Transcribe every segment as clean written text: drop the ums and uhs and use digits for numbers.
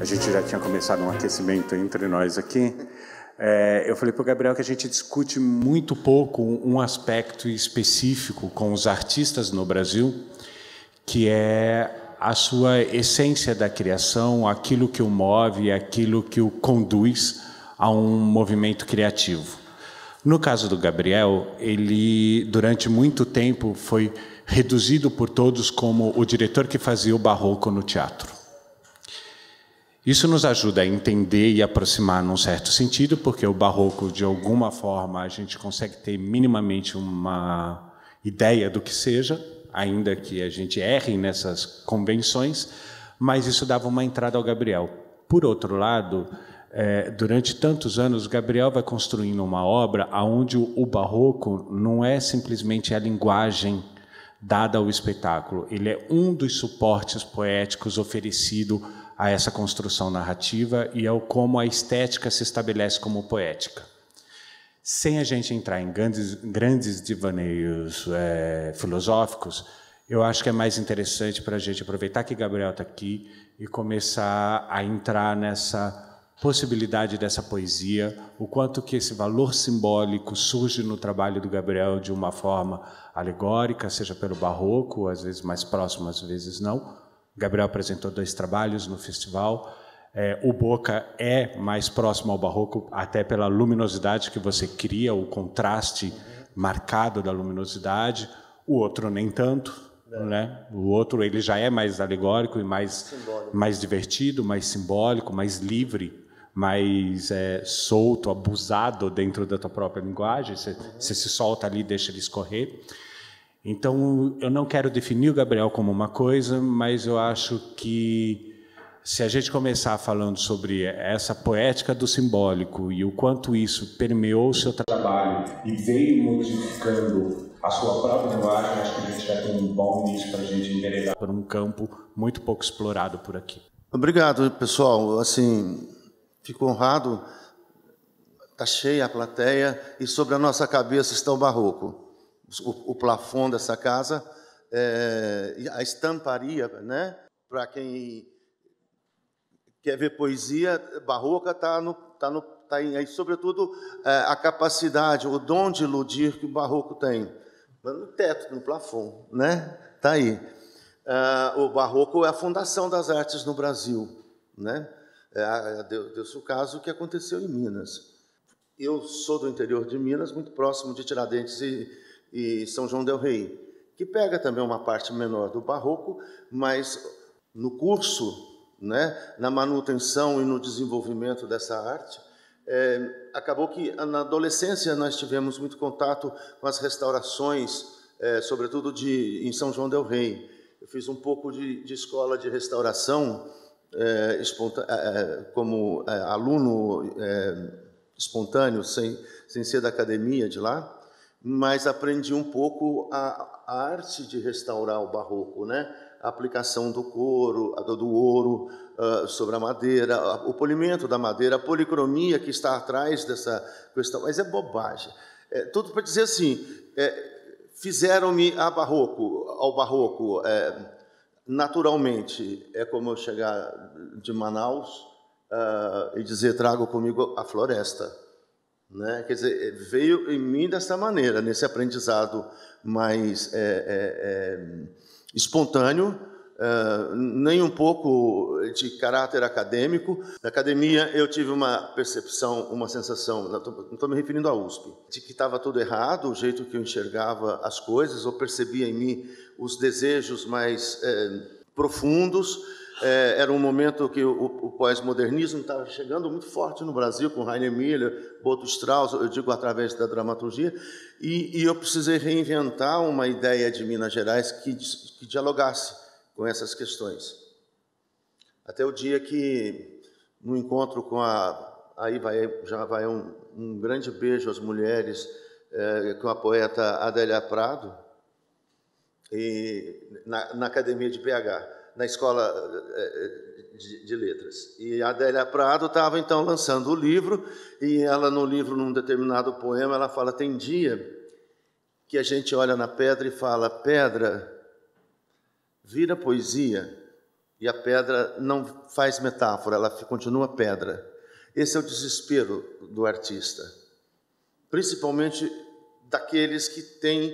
a gente já tinha começado um aquecimento entre nós aqui, eu falei para o Gabriel que a gente discute muito pouco um aspecto específico com os artistas no Brasil, que é a sua essência da criação, aquilo que o move, aquilo que o conduz a um movimento criativo. No caso do Gabriel, ele, durante muito tempo, foi reduzido por todos como o diretor que fazia o barroco no teatro. Isso nos ajuda a entender e aproximar num certo sentido, porque o barroco, de alguma forma, a gente consegue ter minimamente uma ideia do que seja, ainda que a gente erre nessas convenções, mas isso dava uma entrada ao Gabriel. Por outro lado, durante tantos anos, Gabriel vai construindo uma obra onde o barroco não é simplesmente a linguagem dada ao espetáculo, ele é um dos suportes poéticos oferecido a essa construção narrativa e é como a estética se estabelece como poética. Sem a gente entrar em grandes devaneios filosóficos, eu acho que é mais interessante para a gente aproveitar que Gabriel está aqui e começar a entrar nessa possibilidade dessa poesia, o quanto que esse valor simbólico surge no trabalho do Gabriel de uma forma alegórica, seja pelo barroco, às vezes mais próximo, às vezes não. O Gabriel apresentou 2 trabalhos no festival. O Boca é mais próximo ao barroco, até pela luminosidade que você cria, o contraste marcado da luminosidade. O outro nem tanto, né? O outro ele já é mais alegórico e mais divertido, mais simbólico, mais livre, mais solto, abusado dentro da tua própria linguagem. Você se solta ali, deixa ele escorrer. Então, eu não quero definir o Gabriel como uma coisa, mas eu acho que se a gente começar falando sobre essa poética do simbólico e o quanto isso permeou o seu trabalho e veio modificando a sua própria linguagem, acho que a gente vai ter um bom início para a gente enveredar por um campo muito pouco explorado por aqui. Obrigado, pessoal. Assim, fico honrado. Está cheia a plateia e sobre a nossa cabeça está o barroco. O plafond dessa casa, a estamparia, né? Para quem quer ver poesia barroca, está aí, sobretudo, a capacidade, o dom de iludir que o barroco tem. No teto, no plafond, né? Está aí. O barroco é a fundação das artes no Brasil, né? Deu-se o caso que aconteceu em Minas. Eu sou do interior de Minas, muito próximo de Tiradentes e São João del Rei, que pega também uma parte menor do barroco, mas no curso, né, na manutenção e no desenvolvimento dessa arte, acabou que na adolescência nós tivemos muito contato com as restaurações, sobretudo em São João del Rei. Eu fiz um pouco de escola de restauração como aluno espontâneo, sem ser da academia de lá, mas aprendi um pouco a arte de restaurar o barroco, né? A aplicação do couro, do ouro sobre a madeira, o polimento da madeira, a policromia que está atrás dessa questão. Mas é bobagem. Tudo para dizer assim, fizeram-me ao barroco naturalmente. É como eu chegar de Manaus e dizer, trago comigo a floresta. Né? Quer dizer, veio em mim dessa maneira, nesse aprendizado mais espontâneo, nem um pouco de caráter acadêmico. Na academia eu tive uma percepção, uma sensação, não estou me referindo à USP, de que estava tudo errado, o jeito que eu enxergava as coisas, ou percebia em mim os desejos mais profundos. Era um momento que o pós-modernismo estava chegando muito forte no Brasil, com Rainer Miller, Boto Strauss, eu digo através da dramaturgia, e eu precisei reinventar uma ideia de Minas Gerais que dialogasse com essas questões. Até o dia que, no encontro com já vai um grande beijo às mulheres, com a poeta Adélia Prado, na Academia de BH, na Escola de Letras. E a Adélia Prado estava, então, lançando o livro, e ela, no livro, num determinado poema, ela fala, tem dia que a gente olha na pedra e fala, pedra, vira poesia, e a pedra não faz metáfora, ela continua pedra. Esse é o desespero do artista, principalmente daqueles que têm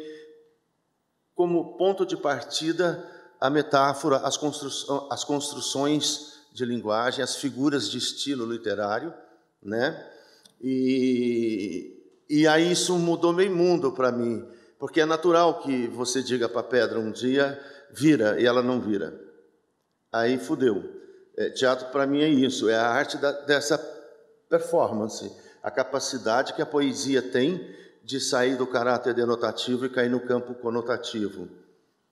como ponto de partida a metáfora, as construções de linguagem, as figuras de estilo literário, né? E aí isso mudou meio mundo para mim, porque é natural que você diga para a pedra um dia, vira, e ela não vira. Aí fudeu. Teatro para mim é isso, é a arte dessa performance, a capacidade que a poesia tem de sair do caráter denotativo e cair no campo conotativo,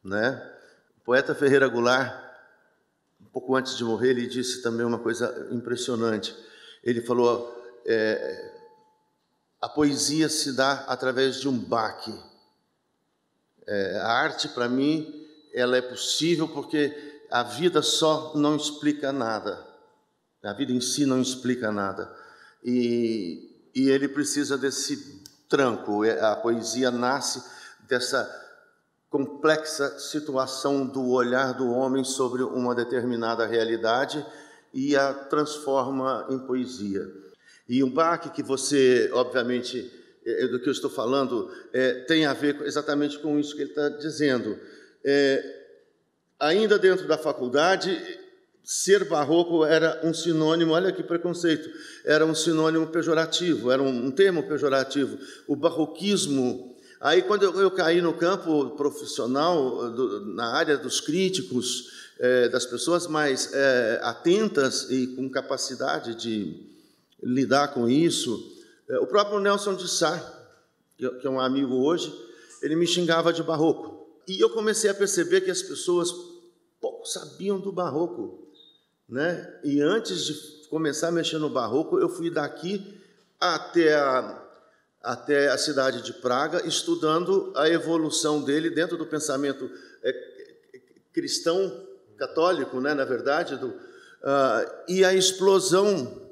né? O poeta Ferreira Goulart, um pouco antes de morrer, ele disse também uma coisa impressionante. Ele falou: a poesia se dá através de um baque. A arte, para mim, ela é possível porque a vida só não explica nada. A vida em si não explica nada. E ele precisa desse tranco. A poesia nasce dessa complexa situação do olhar do homem sobre uma determinada realidade e a transforma em poesia. E o baque que você, obviamente, do que eu estou falando, tem a ver exatamente com isso que ele está dizendo. Ainda dentro da faculdade, ser barroco era um sinônimo, olha que preconceito, era um sinônimo pejorativo, era um termo pejorativo. O barroquismo. Aí, quando eu caí no campo profissional, na área dos críticos, das pessoas mais atentas e com capacidade de lidar com isso, o próprio Nelson de Sá, que é um amigo hoje, ele me xingava de barroco. E eu comecei a perceber que as pessoas pouco sabiam do barroco, né? E antes de começar a mexer no barroco, eu fui daqui até a cidade de Praga, estudando a evolução dele dentro do pensamento cristão católico, né, na verdade, e a explosão.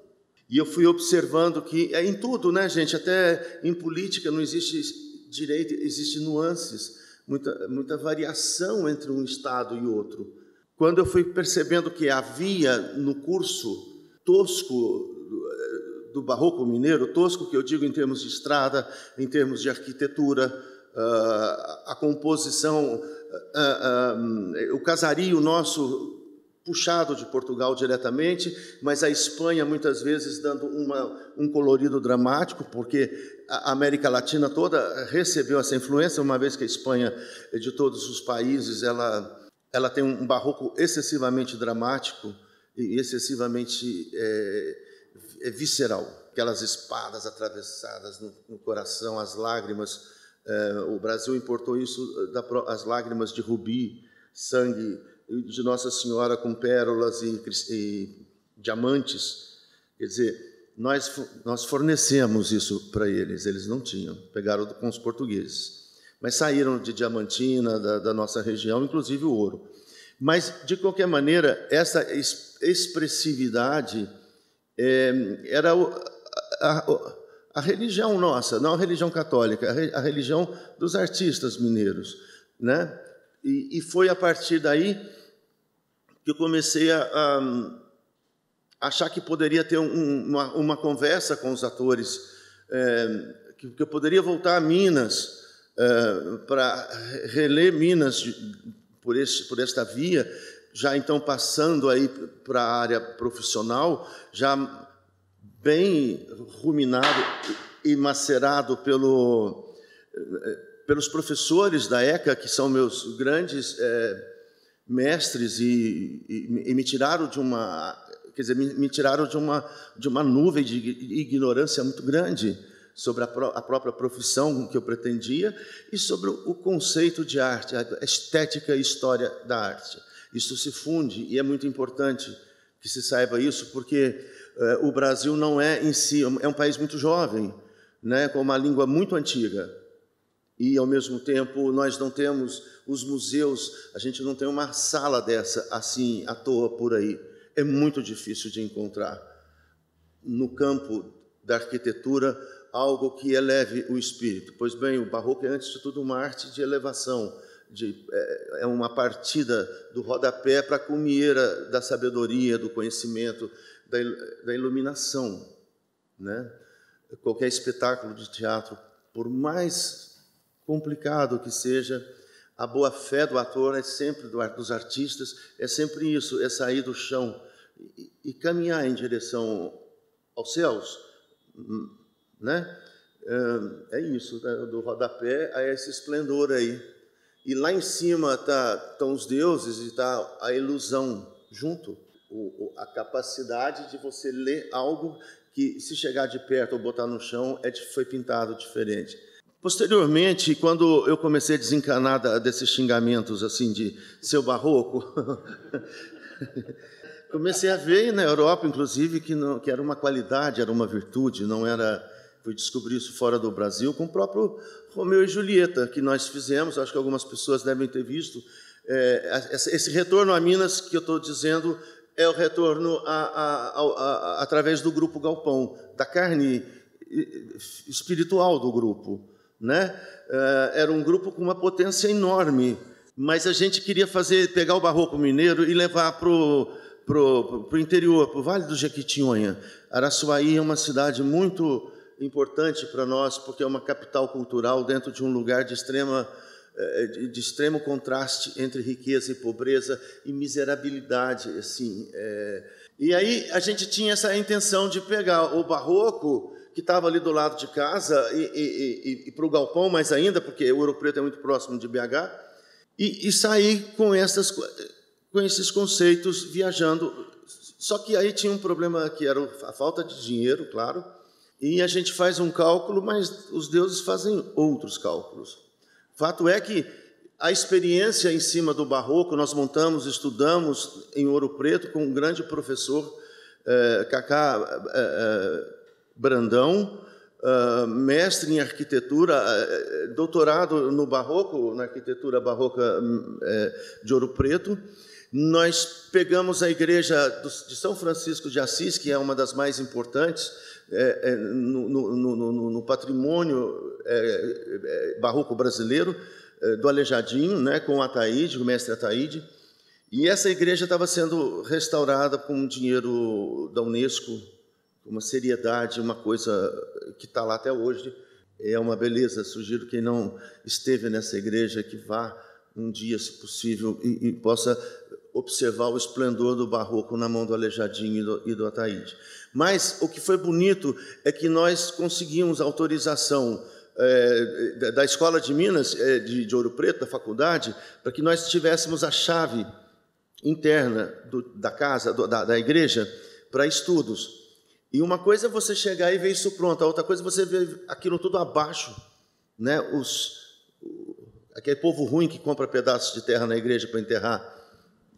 E eu fui observando que em tudo, né, gente, até em política não existe direito, existe nuances, muita variação entre um estado e outro. Quando eu fui percebendo que havia no curso tosco do barroco mineiro, tosco que eu digo em termos de estrada, em termos de arquitetura, a composição, o casario nosso puxado de Portugal diretamente, mas a Espanha muitas vezes dando um colorido dramático, porque a América Latina toda recebeu essa influência, uma vez que a Espanha, de todos os países, ela tem um barroco excessivamente dramático e excessivamente visceral. Aquelas espadas atravessadas no coração, as lágrimas. O Brasil importou isso, as lágrimas de rubi, sangue de Nossa Senhora com pérolas e diamantes. Quer dizer, nós fornecemos isso para eles, eles não tinham, pegaram com os portugueses. Mas saíram de Diamantina, da nossa região, inclusive o ouro. Mas, de qualquer maneira, essa expressividade era a religião nossa, não a religião católica, a religião dos artistas mineiros, né? E foi a partir daí que eu comecei a achar que poderia ter uma conversa com os atores, que eu poderia voltar a Minas para reler Minas por esta via, já então passando aí para a área profissional, já bem ruminado e macerado pelos professores da ECA, que são meus grandes mestres, e me tiraram de uma, quer dizer, me tiraram de uma nuvem de ignorância muito grande sobre a própria profissão que eu pretendia e sobre o conceito de arte, a estética e história da arte. Isso se funde e é muito importante que se saiba isso, porque o Brasil não é em si, é um país muito jovem, né, com uma língua muito antiga. E, ao mesmo tempo, nós não temos os museus, a gente não tem uma sala dessa assim, à toa, por aí. É muito difícil de encontrar no campo da arquitetura algo que eleve o espírito. Pois bem, o barroco é, antes de tudo, uma arte de elevação, é uma partida do rodapé para a cumieira da sabedoria, do conhecimento, da iluminação, né? Qualquer espetáculo de teatro, por mais complicado que seja, a boa-fé do ator é sempre, dos artistas, é sempre isso, é sair do chão e caminhar em direção aos céus, né? É isso, do rodapé a esse esplendor aí. E lá em cima estão os deuses e está a ilusão junto, a capacidade de você ler algo que, se chegar de perto ou botar no chão, foi pintado diferente. Posteriormente, quando eu comecei a desencanar desses xingamentos assim de seu barroco, comecei a ver na Europa, inclusive, que era uma qualidade, era uma virtude, não era... Fui descobrir isso fora do Brasil com o próprio Romeu e Julieta, que nós fizemos, acho que algumas pessoas devem ter visto. Esse retorno a Minas que eu estou dizendo é o retorno através do Grupo Galpão, da carne espiritual do grupo, né? Era um grupo com uma potência enorme, mas a gente queria pegar o barroco mineiro e levar para o interior, para o Vale do Jequitinhonha. Araçuaí é uma cidade muito importante para nós, porque é uma capital cultural dentro de um lugar de extremo contraste entre riqueza e pobreza e miserabilidade, assim. E aí a gente tinha essa intenção de pegar o barroco, que estava ali do lado de casa, e para o galpão mais ainda, porque o Ouro Preto é muito próximo de BH, e sair com esses conceitos viajando. Só que aí tinha um problema que era a falta de dinheiro, claro, e a gente faz um cálculo, mas os deuses fazem outros cálculos. Fato é que a experiência em cima do barroco, nós montamos, estudamos em Ouro Preto com um grande professor, Cacá Brandão, mestre em arquitetura, doutorado no barroco, na arquitetura barroca de Ouro Preto. Nós pegamos a igreja de São Francisco de Assis, que é uma das mais importantes, no patrimônio barroco brasileiro, do Aleijadinho, né, com o Ataíde, o mestre Ataíde, e essa igreja estava sendo restaurada com dinheiro da Unesco, com uma seriedade, uma coisa que está lá até hoje, é uma beleza. Sugiro quem não esteve nessa igreja que vá um dia, se possível, e possa observar o esplendor do barroco na mão do Aleijadinho e do Ataíde. Mas o que foi bonito é que nós conseguimos a autorização da Escola de Minas, de Ouro Preto, da faculdade, para que nós tivéssemos a chave interna da casa, da igreja, para estudos. E uma coisa é você chegar e ver isso pronto, a outra coisa é você ver aquilo tudo abaixo, né? Aquele povo ruim que compra pedaços de terra na igreja para enterrar,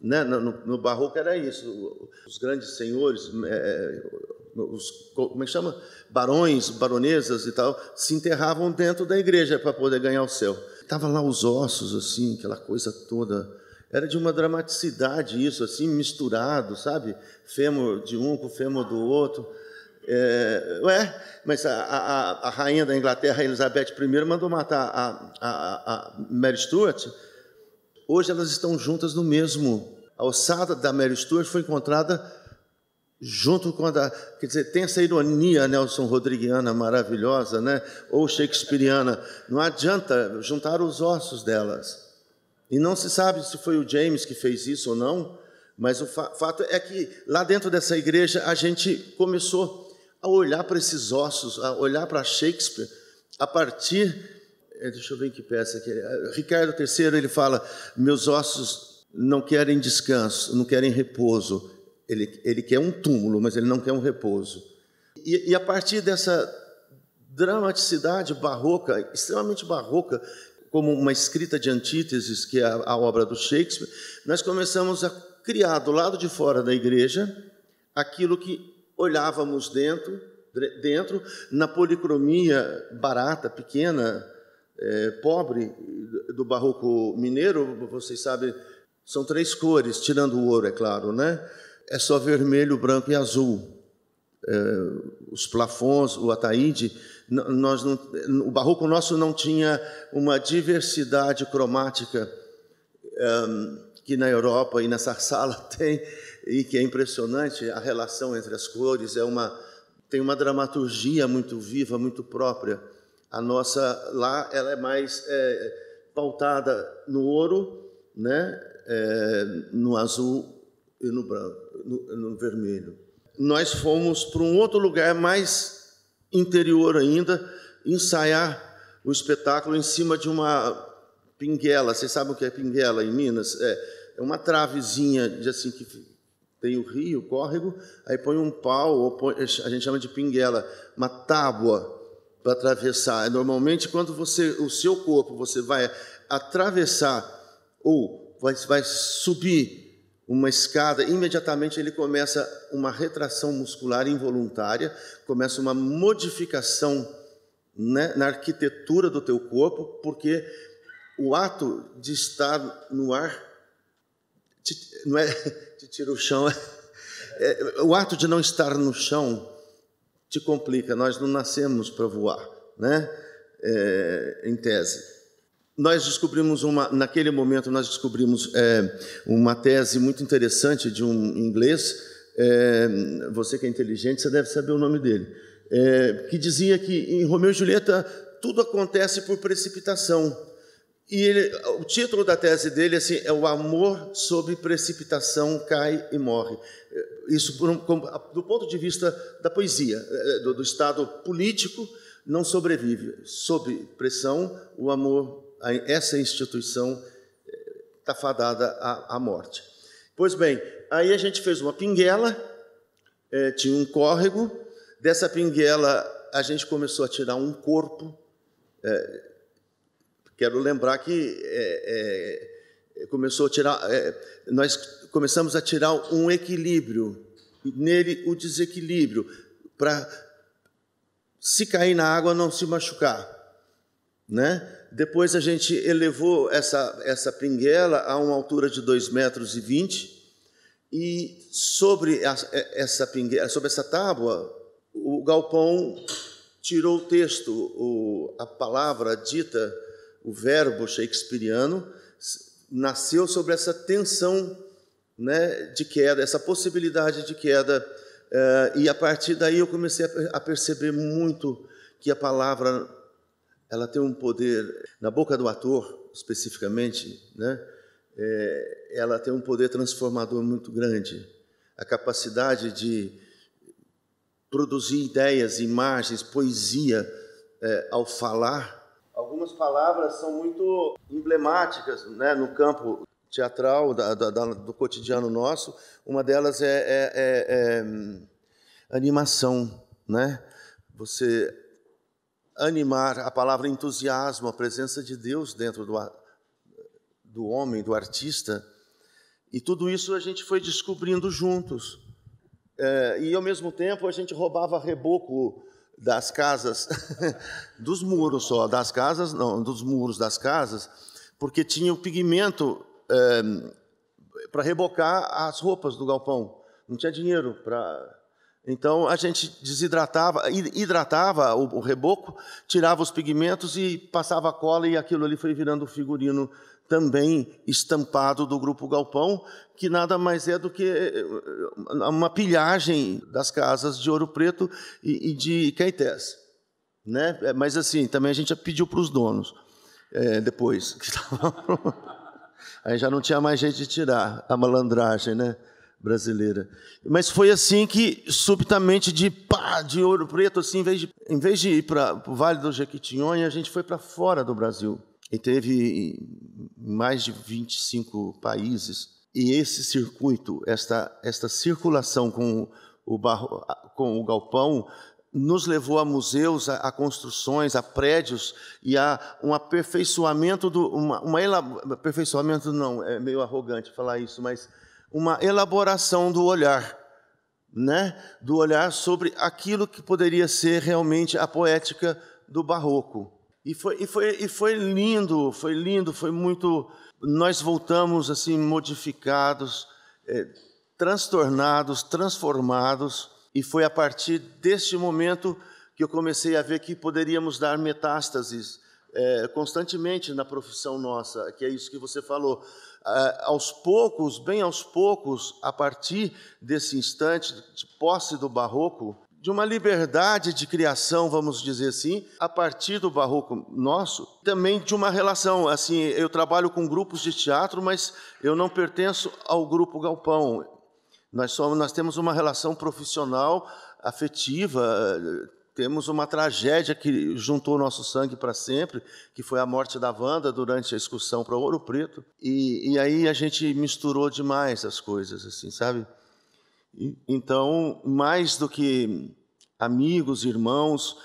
né? No barroco era isso, os grandes senhores, como é que chama? Barões, baronesas e tal, se enterravam dentro da igreja para poder ganhar o céu. Estavam lá os ossos, assim, aquela coisa toda. Era de uma dramaticidade isso, assim, misturado, sabe? Fêmur de um com fêmur do outro. Mas a rainha da Inglaterra, Elizabeth I, mandou matar a Mary Stuart. Hoje elas estão juntas no mesmo. A ossada da Mary Stuart foi encontrada junto com quer dizer, tem essa ironia Nelson Rodriguiana maravilhosa, né? Ou shakespeariana. Não adianta juntar os ossos delas. E não se sabe se foi o James que fez isso ou não, mas o fato é que lá dentro dessa igreja a gente começou a olhar para esses ossos, a olhar para Shakespeare a partir... Deixa eu ver em que peça que é. Ricardo III, ele fala: meus ossos não querem descanso, não querem repouso. Ele quer um túmulo, mas ele não quer um repouso. E a partir dessa dramaticidade barroca, extremamente barroca, como uma escrita de antíteses, que é a obra do Shakespeare, nós começamos a criar, do lado de fora da igreja, aquilo que olhávamos dentro na policromia barata, pequena, pobre do barroco mineiro. Vocês sabem, são 3 cores, tirando o ouro, é claro, né? É só vermelho, branco e azul. Os plafons, o Ataíde o barroco nosso não tinha uma diversidade cromática que na Europa e nessa sala tem, e que é impressionante. A relação entre as cores tem uma dramaturgia muito viva, muito própria. A nossa lá ela é mais pautada no ouro, né? No azul e no branco, no vermelho. Nós fomos para um outro lugar mais interior ainda, ensaiar o espetáculo em cima de uma pinguela. Vocês sabem o que é pinguela em Minas? É uma travezinha de assim que tem o rio, o córrego, aí põe um pau, a gente chama de pinguela, uma tábua para atravessar. Normalmente, quando o seu corpo, você vai atravessar ou vai subir uma escada, imediatamente ele começa uma retração muscular involuntária, começa uma modificação, né, na arquitetura do teu corpo, porque o ato de estar no ar não é te tira o chão, o ato de não estar no chão te complica. Nós não nascemos para voar, né? Em tese. Nós descobrimos naquele momento nós descobrimos uma tese muito interessante de um inglês, você que é inteligente, você deve saber o nome dele, que dizia que em Romeu e Julieta tudo acontece por precipitação. E o título da tese dele assim, é O Amor sob Precipitação Cai e Morre. Isso do ponto de vista da poesia, do estado político, não sobrevive. Sob pressão, o amor, essa instituição está fadada à morte. Pois bem, aí a gente fez uma pinguela, tinha um córrego, dessa pinguela a gente começou a tirar um corpo. Quero lembrar que nós começamos a tirar um equilíbrio, e nele o desequilíbrio, para, se cair na água, não se machucar, né? Depois a gente elevou essa pinguela a uma altura de 2,20 metros, e sobre essa pinguela, sobre essa tábua, o galpão tirou o texto, a palavra dita, o verbo shakespeariano, nasceu sobre essa tensão, né, de queda, essa possibilidade de queda, e a partir daí eu comecei a perceber muito que a palavra ela tem um poder, na boca do ator especificamente, né, ela tem um poder transformador muito grande, a capacidade de produzir ideias, imagens, poesia ao falar. Algumas palavras são muito emblemáticas, né, no campo teatral do cotidiano nosso. Uma delas é animação, né? Você animar, a palavra entusiasmo, a presença de Deus dentro do homem, do artista. E tudo isso a gente foi descobrindo juntos. E, ao mesmo tempo, a gente roubava reboco das casas, dos muros só, das casas, não, dos muros das casas, porque tinha o pigmento para rebocar as roupas do galpão. Não tinha dinheiro para... Então, a gente hidratava o reboco, tirava os pigmentos e passava a cola, e aquilo ali foi virando o figurino também estampado do Grupo Galpão, que nada mais é do que uma pilhagem das casas de Ouro Preto e de Caetés, né? Mas assim, também a gente pediu para os donos, depois. Aí já não tinha mais jeito de tirar a malandragem, né, brasileira. Mas foi assim que, subitamente, de Ouro Preto, assim, em vez de ir para o Vale do Jequitinhonha, a gente foi para fora do Brasil. E teve mais de 25 países. E esse circuito, esta circulação com o galpão, nos levou a museus, a construções, a prédios e a um aperfeiçoamento, aperfeiçoamento não, é meio arrogante falar isso, mas uma elaboração do olhar, né? Do olhar sobre aquilo que poderia ser realmente a poética do barroco. E foi lindo, foi muito... Nós voltamos assim modificados, transtornados, transformados, e foi a partir deste momento que eu comecei a ver que poderíamos dar metástases constantemente na profissão nossa, que é isso que você falou. Aos poucos, bem aos poucos, a partir desse instante de posse do barroco, de uma liberdade de criação, vamos dizer assim, a partir do barroco nosso, também de uma relação, assim, eu trabalho com grupos de teatro, mas eu não pertenço ao Grupo Galpão. Nós temos uma relação profissional, afetiva, temos uma tragédia que juntou o nosso sangue para sempre, que foi a morte da Wanda durante a excursão para Ouro Preto, e aí a gente misturou demais as coisas, assim, sabe? Então, mais do que amigos, irmãos,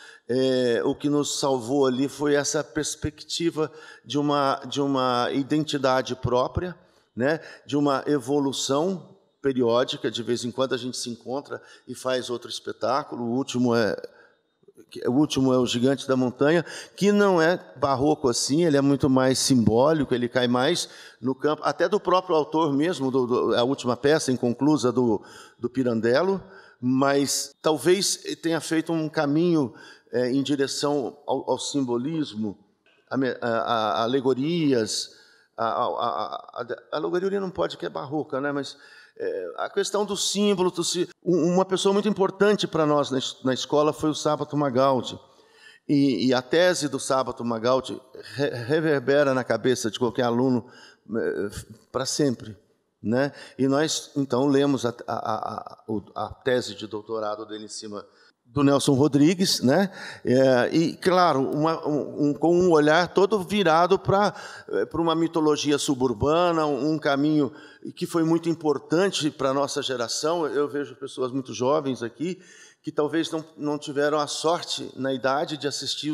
o que nos salvou ali foi essa perspectiva de uma identidade própria, né? De uma evolução periódica. De vez em quando a gente se encontra e faz outro espetáculo. O último é o Gigante da Montanha, que não é barroco assim, ele é muito mais simbólico, ele cai mais no campo, até do próprio autor mesmo, a última peça inconclusa do Pirandello, mas talvez tenha feito um caminho em direção ao simbolismo, a alegorias. A alegoria não pode, que é barroca, né? Mas a questão do símbolo, uma pessoa muito importante para nós na escola foi o Sábato Magaldi, e a tese do Sábato Magaldi reverbera na cabeça de qualquer aluno para sempre, né? E nós então lemos a tese de doutorado dele em cima do Nelson Rodrigues, né? E, claro, com um olhar todo virado para uma mitologia suburbana, um caminho que foi muito importante para a nossa geração. Eu vejo pessoas muito jovens aqui que talvez não tiveram a sorte, na idade, de assistir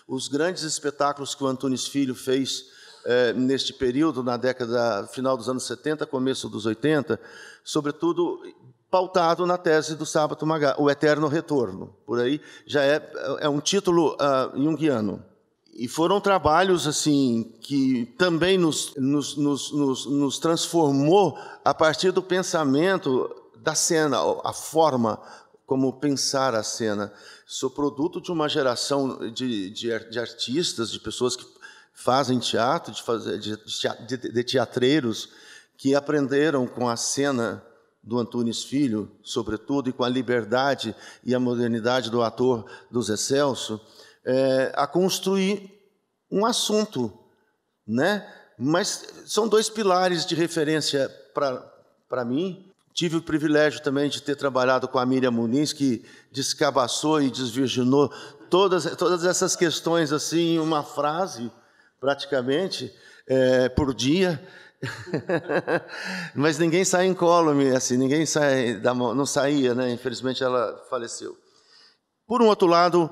os grandes espetáculos que o Antunes Filho fez neste período, na década final dos anos 70, começo dos 80, sobretudo pautado na tese do Sábato Magaldi, O Eterno Retorno. Por aí já é um título junguiano. E foram trabalhos assim que também nos transformou a partir do pensamento da cena, a forma como pensar a cena. Sou produto de uma geração de artistas, de pessoas que fazem teatro, de teatreiros, que aprenderam com a cena do Antunes Filho, sobretudo, e com a liberdade e a modernidade do ator do Zé Celso, a construir um assunto, né? Mas são dois pilares de referência para mim. Tive o privilégio também de ter trabalhado com a Miriam Muniz, que descabaçou e desvirginou todas essas questões assim, em uma frase, praticamente, por dia. Mas ninguém sai incólume, assim, ninguém sai da mão, não saía, né? Infelizmente ela faleceu. Por um outro lado,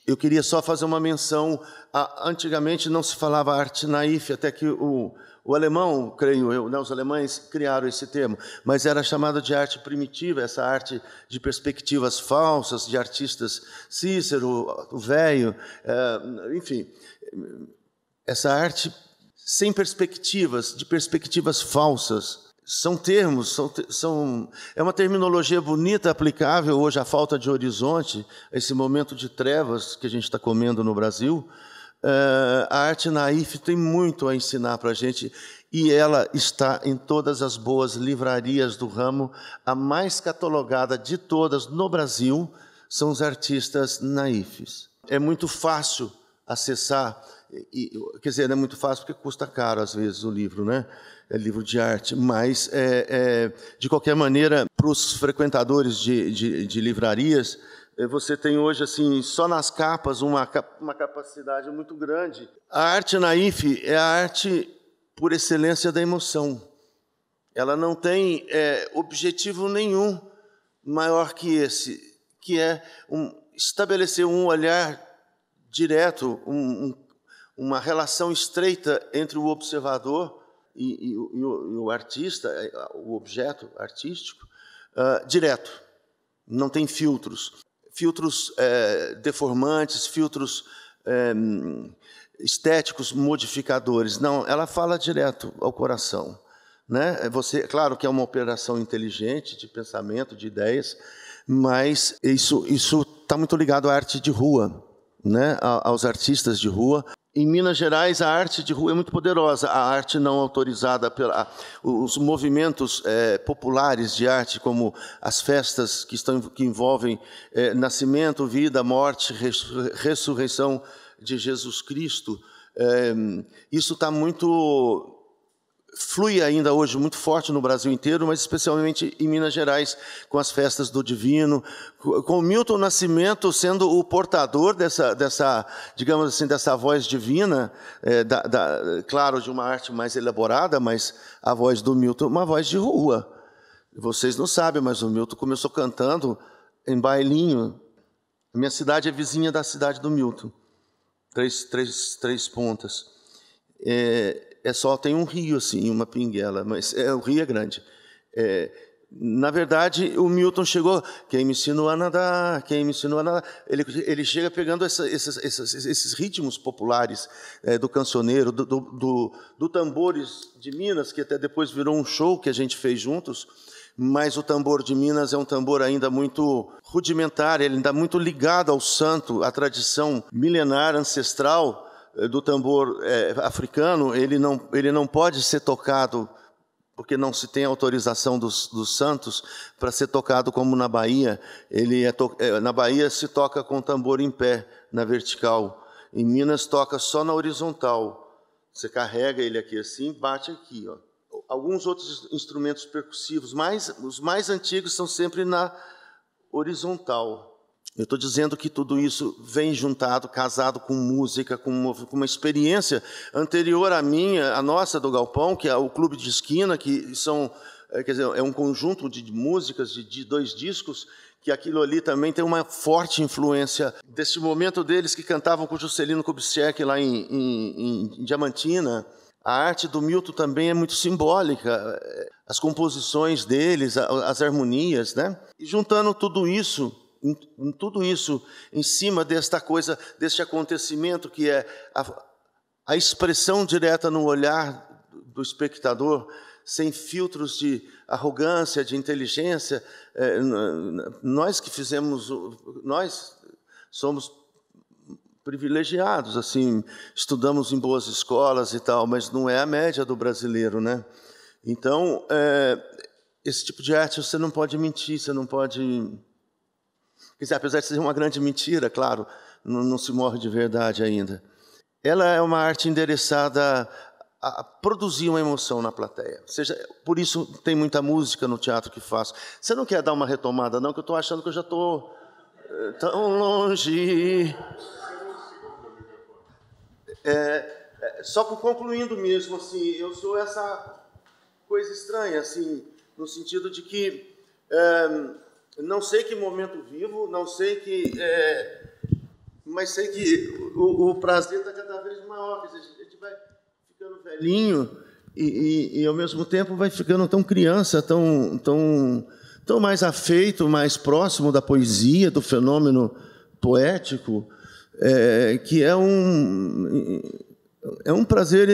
eu queria só fazer uma menção. Antigamente não se falava arte naif, até que o alemão, creio eu, né, os alemães criaram esse termo, mas era chamada de arte primitiva, essa arte de perspectivas falsas, de artistas Cícero, o Velho, enfim, essa arte sem perspectivas, de perspectivas falsas. São termos, é uma terminologia bonita, aplicável hoje à falta de horizonte, a esse momento de trevas que a gente está comendo no Brasil. A arte naif tem muito a ensinar para a gente, e ela está em todas as boas livrarias do ramo. A mais catalogada de todas no Brasil são os artistas naifes. É muito fácil acessar. Quer dizer, não é muito fácil porque custa caro, às vezes, o livro, né? É livro de arte, mas, de qualquer maneira, para os frequentadores de livrarias, você tem hoje, assim, só nas capas, uma capacidade muito grande. A arte naif é a arte, por excelência, da emoção. Ela não tem objetivo nenhum maior que esse, que é estabelecer um olhar direto, uma relação estreita entre o observador e o artista, o objeto artístico, direto. Não tem filtros deformantes, filtros estéticos modificadores. Não, ela fala direto ao coração, né? Claro que é uma operação inteligente de pensamento, de ideias, mas isso está muito ligado à arte de rua, né? Aos artistas de rua. Em Minas Gerais, a arte de rua é muito poderosa. A arte não autorizada, os movimentos populares de arte, como as festas que envolvem nascimento, vida, morte, ressurreição de Jesus Cristo, isso está muito... flui ainda hoje muito forte no Brasil inteiro, mas especialmente em Minas Gerais, com as festas do Divino, com o Milton Nascimento sendo o portador dessa digamos assim, dessa voz divina, claro, de uma arte mais elaborada, mas a voz do Milton é uma voz de rua. Vocês não sabem, mas o Milton começou cantando em bailinho. A minha cidade é vizinha da cidade do Milton, três pontas. Só tem um rio, assim, uma pinguela, mas o rio é grande. Na verdade, o Milton chegou, quem me ensinou a nadar, quem me ensinou a nadar. Ele chega pegando esses ritmos populares do cancioneiro, do Tambores de Minas, que até depois virou um show que a gente fez juntos, mas o tambor de Minas é um tambor ainda muito rudimentar, ele ainda muito ligado ao santo, à tradição milenar, ancestral, do tambor africano. Ele não pode ser tocado, porque não se tem autorização dos santos para ser tocado como na Bahia. Na Bahia se toca com tambor em pé, na vertical. Em Minas toca só na horizontal. Você carrega ele aqui assim, bate aqui, ó. Alguns outros instrumentos percussivos, mas os mais antigos são sempre na horizontal. Eu estou dizendo que tudo isso vem juntado, casado com música, com uma experiência anterior à minha, a nossa do Galpão, que é o Clube de Esquina, que quer dizer, é um conjunto de músicas de 2 discos, que aquilo ali também tem uma forte influência desse momento deles que cantavam com Juscelino Kubitschek lá em Diamantina. A arte do Milton também é muito simbólica, as composições deles, as harmonias, né? E juntando tudo isso em cima desta coisa, deste acontecimento que é a expressão direta no olhar do espectador, sem filtros de arrogância, de inteligência. Nós somos privilegiados, assim, estudamos em boas escolas e tal, mas não é a média do brasileiro, né? Então, esse tipo de arte você não pode mentir, você não pode... Quer dizer, apesar de ser uma grande mentira, claro, não se morre de verdade ainda. Ela é uma arte endereçada a produzir uma emoção na plateia. Ou seja, por isso tem muita música no teatro que faço. Você não quer dar uma retomada, não? Que eu estou achando que eu já estou tão longe. Só concluindo mesmo, assim, eu sou essa coisa estranha, assim, no sentido de que não sei que momento vivo, não sei que, mas sei que o prazer está cada vez maior. Quer dizer, a gente vai ficando velhinho e ao mesmo tempo vai ficando tão criança, tão mais afeito, mais próximo da poesia, do fenômeno poético, que é um prazer,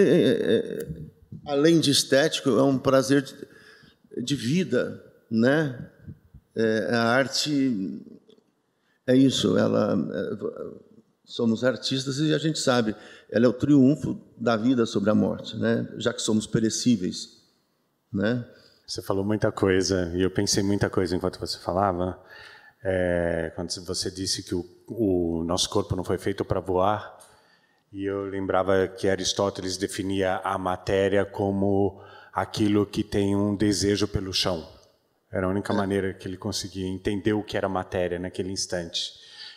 além de estético, é um prazer de vida, né? A arte é isso, somos artistas e a gente sabe, ela é o triunfo da vida sobre a morte, né? Já que somos perecíveis, né? Você falou muita coisa, e eu pensei muita coisa enquanto você falava, quando você disse que o nosso corpo não foi feito para voar, e eu lembrava que Aristóteles definia a matéria como aquilo que tem um desejo pelo chão. Era a única maneira que ele conseguia entender o que era matéria naquele instante.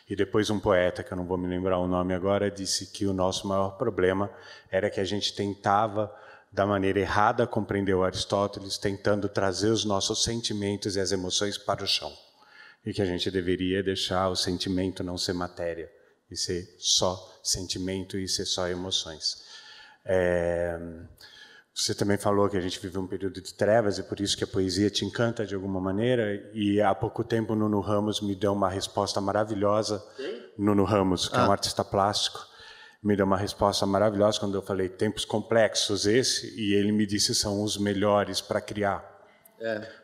E depois um poeta, que eu não vou me lembrar o nome agora, disse que o nosso maior problema era que a gente tentava, da maneira errada, compreender o Aristóteles, tentando trazer os nossos sentimentos e as emoções para o chão. E que a gente deveria deixar o sentimento não ser matéria, e ser só sentimento e ser só emoções. Você também falou que a gente vive um período de trevas e por isso que a poesia te encanta de alguma maneira. E há pouco tempo Nuno Ramos me deu uma resposta maravilhosa. Sim? Nuno Ramos, que é um artista plástico, me deu uma resposta maravilhosa quando eu falei tempos complexos e ele me disse são os melhores para criar.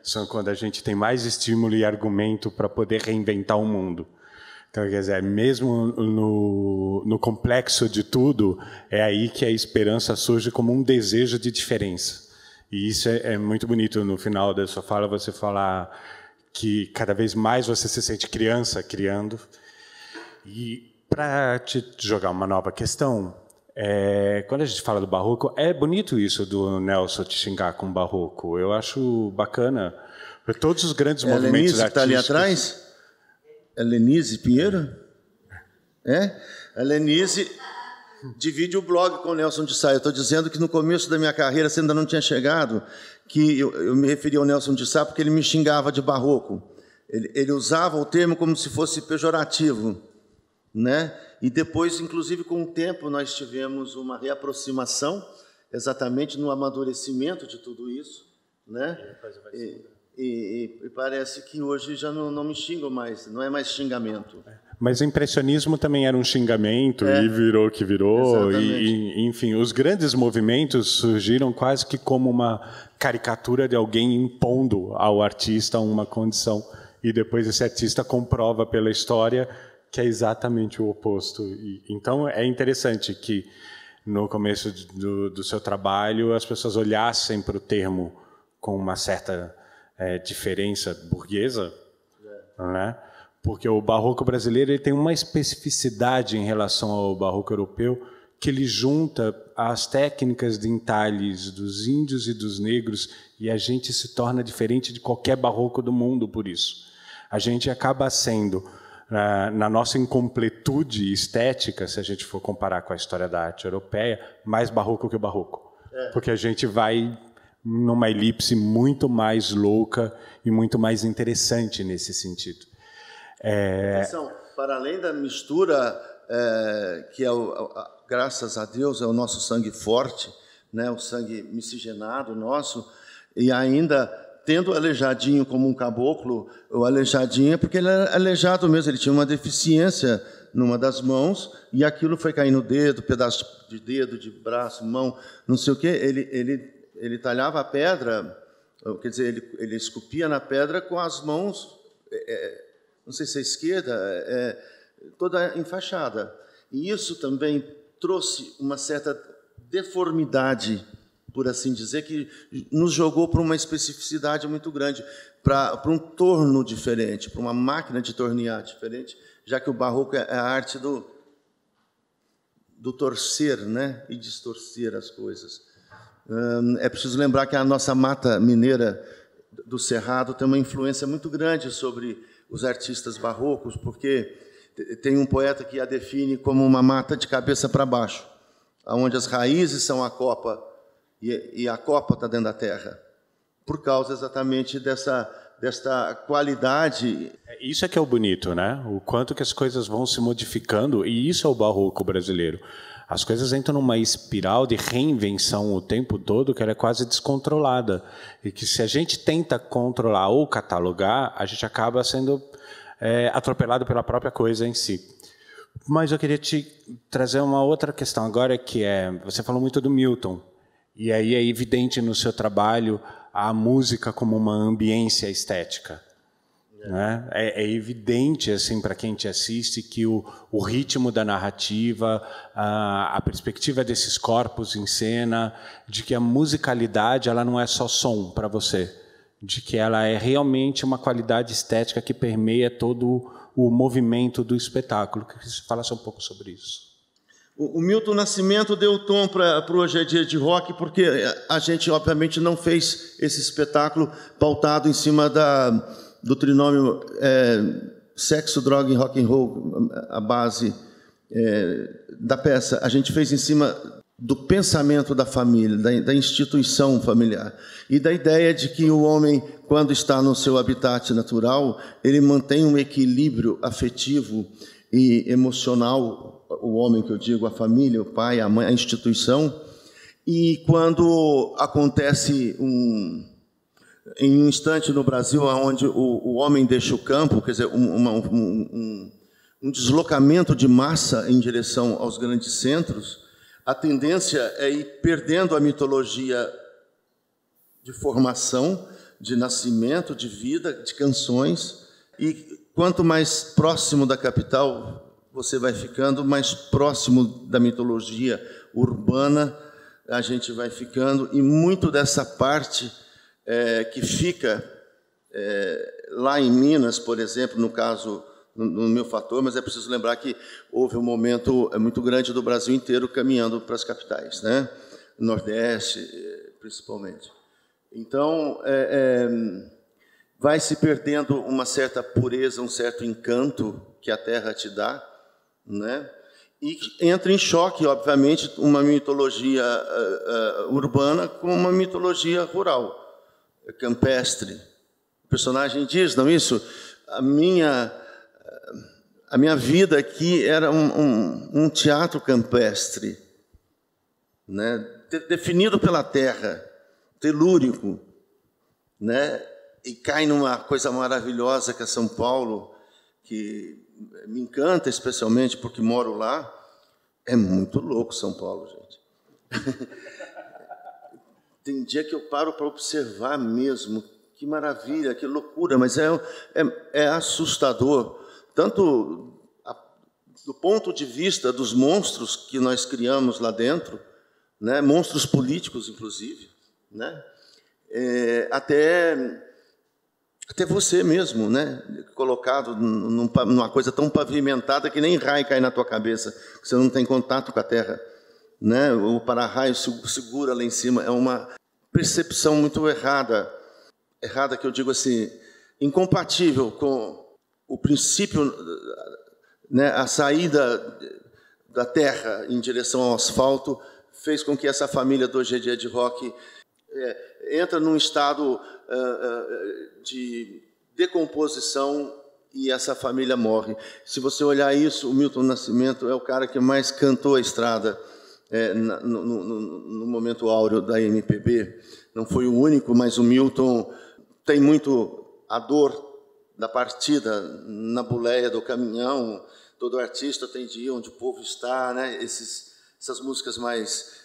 São quando a gente tem mais estímulo e argumento para poder reinventar o mundo. Então, quer dizer, mesmo no complexo de tudo, é aí que a esperança surge como um desejo de diferença. E isso é muito bonito. No final da sua fala, você falar que cada vez mais você se sente criança criando. E para te jogar uma nova questão, quando a gente fala do barroco, é bonito isso do Nelson te xingar com barroco. Eu acho bacana. Todos os grandes movimentos artísticos... Está ali atrás? É Lenise Pinheiro? A Lenise divide o blog com o Nelson de Sá. Eu estou dizendo que no começo da minha carreira, você ainda não tinha chegado, que eu me referi ao Nelson de Sá porque ele me xingava de barroco. Ele usava o termo como se fosse pejorativo, né? E depois, inclusive, com o tempo, nós tivemos uma reaproximação, exatamente no amadurecimento de tudo isso, né? E parece que hoje já não me xingam mais, não é mais xingamento. Mas o impressionismo também era um xingamento e virou o que virou. Enfim, os grandes movimentos surgiram quase que como uma caricatura de alguém impondo ao artista uma condição. E depois esse artista comprova pela história que é exatamente o oposto. Então é interessante que no começo do seu trabalho as pessoas olhassem para o termo com uma certa... diferença burguesa, né? Porque o barroco brasileiro ele tem uma especificidade em relação ao barroco europeu que ele junta as técnicas de entalhes dos índios e dos negros e a gente se torna diferente de qualquer barroco do mundo por isso. A gente acaba sendo, na nossa incompletude estética, se a gente for comparar com a história da arte europeia, mais barroco que o barroco. Porque a gente vai numa elipse muito mais louca e muito mais interessante nesse sentido. Atenção, para além da mistura, que graças a Deus é o nosso sangue forte, né, o sangue miscigenado nosso, e ainda tendo o Aleijadinho como um caboclo, o Aleijadinho é porque ele era aleijado mesmo, ele tinha uma deficiência numa das mãos, e aquilo foi cair no dedo, pedaço de dedo, de braço, mão, não sei o quê, ele talhava a pedra, quer dizer, ele esculpia na pedra com as mãos, não sei se é esquerda, toda enfaixada. E isso também trouxe uma certa deformidade, por assim dizer, que nos jogou para uma especificidade muito grande, para um torno diferente, para uma máquina de tornear diferente, já que o barroco é a arte do torcer, né, e distorcer as coisas. É preciso lembrar que a nossa mata mineira do Cerrado tem uma influência muito grande sobre os artistas barrocos, porque tem um poeta que a define como uma mata de cabeça para baixo, onde as raízes são a copa e a copa está dentro da terra, por causa exatamente desta qualidade. Isso é que é o bonito, né? O quanto que as coisas vão se modificando, e isso é o barroco brasileiro. As coisas entram numa espiral de reinvenção o tempo todo que ela é quase descontrolada. E que se a gente tenta controlar ou catalogar, a gente acaba sendo atropelado pela própria coisa em si. Mas eu queria te trazer uma outra questão agora, que você falou muito do Milton. E aí é evidente no seu trabalho a música como uma ambiência estética. Né? É evidente assim para quem te assiste que o ritmo da narrativa, a perspectiva desses corpos em cena, de que a musicalidade ela não é só som para você, de que ela é realmente uma qualidade estética que permeia todo o movimento do espetáculo. Queria que você falasse um pouco sobre isso. O Milton Nascimento deu o tom para o Hoje é Dia de Rock, porque a gente, obviamente, não fez esse espetáculo pautado em cima do trinômio sexo, droga e rock and roll, a base da peça. A gente fez em cima do pensamento da família, da instituição familiar, e da ideia de que o homem, quando está no seu habitat natural, ele mantém um equilíbrio afetivo e emocional, o homem que eu digo, a família, o pai, a mãe, a instituição, e quando acontece em um instante no Brasil onde o homem deixa o campo, quer dizer, um deslocamento de massa em direção aos grandes centros, a tendência é ir perdendo a mitologia de formação, de nascimento, de vida, de canções, e quanto mais próximo da capital você vai ficando, mais próximo da mitologia urbana a gente vai ficando, e muito dessa parte que fica lá em Minas, por exemplo, no caso, no meu fator, mas é preciso lembrar que houve um momento muito grande do Brasil inteiro caminhando para as capitais, né? Nordeste, principalmente. Então, vai se perdendo uma certa pureza, um certo encanto que a terra te dá, né? E entra em choque, obviamente, uma mitologia urbana com uma mitologia rural, campestre. O personagem diz, não isso? A minha vida aqui era um teatro campestre, né? Definido pela terra, telúrico, né? E cai numa coisa maravilhosa que é São Paulo, que me encanta especialmente porque moro lá. É muito louco São Paulo, gente. Tem dia que eu paro para observar mesmo. Que maravilha, que loucura, mas é assustador. Tanto do ponto de vista dos monstros que nós criamos lá dentro, né? Monstros políticos, inclusive, né? Até você mesmo, né? Colocado numa coisa tão pavimentada que nem raio cai na tua cabeça, que você não tem contato com a terra, né? O para-raio segura lá em cima. É uma percepção muito errada que eu digo assim, incompatível com o princípio, né? A saída da terra em direção ao asfalto fez com que essa família do Hoje é Dia de Rock entra num estado de decomposição e essa família morre. Se você olhar isso, o Milton Nascimento é o cara que mais cantou a estrada no momento áureo da MPB. Não foi o único, mas o Milton tem muito a dor da partida na boleia do caminhão. Todo artista tem dia onde o povo está, né? Essas músicas mais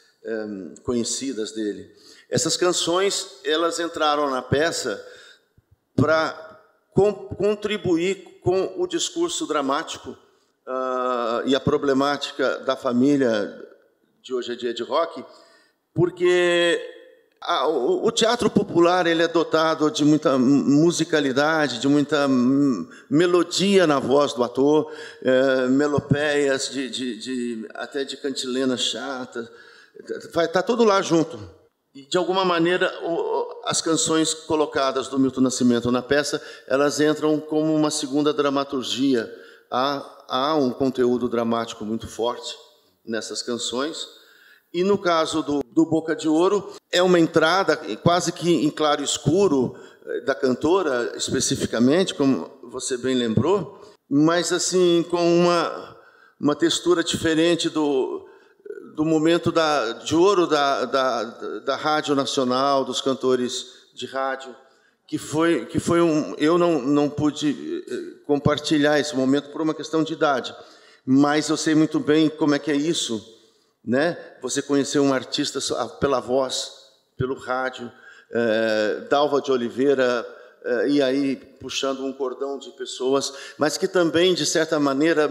conhecidas dele. Essas canções, elas entraram na peça para contribuir com o discurso dramático e a problemática da família de Hoje é Dia de Rock, porque o teatro popular ele é dotado de muita musicalidade, de muita melodia na voz do ator, melopeias até de cantilena chata, está tudo lá junto. E, de alguma maneira, as canções colocadas do Milton Nascimento na peça, elas entram como uma segunda dramaturgia. Há um conteúdo dramático muito forte nessas canções. E, no caso do Boca de Ouro, é uma entrada quase que em claro escuro da cantora, especificamente, como você bem lembrou, mas assim com uma textura diferente do momento de ouro da Rádio Nacional, dos cantores de rádio, que foi eu não pude compartilhar esse momento por uma questão de idade, mas eu sei muito bem como é que é isso, né? Você conhecer um artista pela voz, pelo rádio, Dalva de Oliveira, e aí puxando um cordão de pessoas, mas que também, de certa maneira,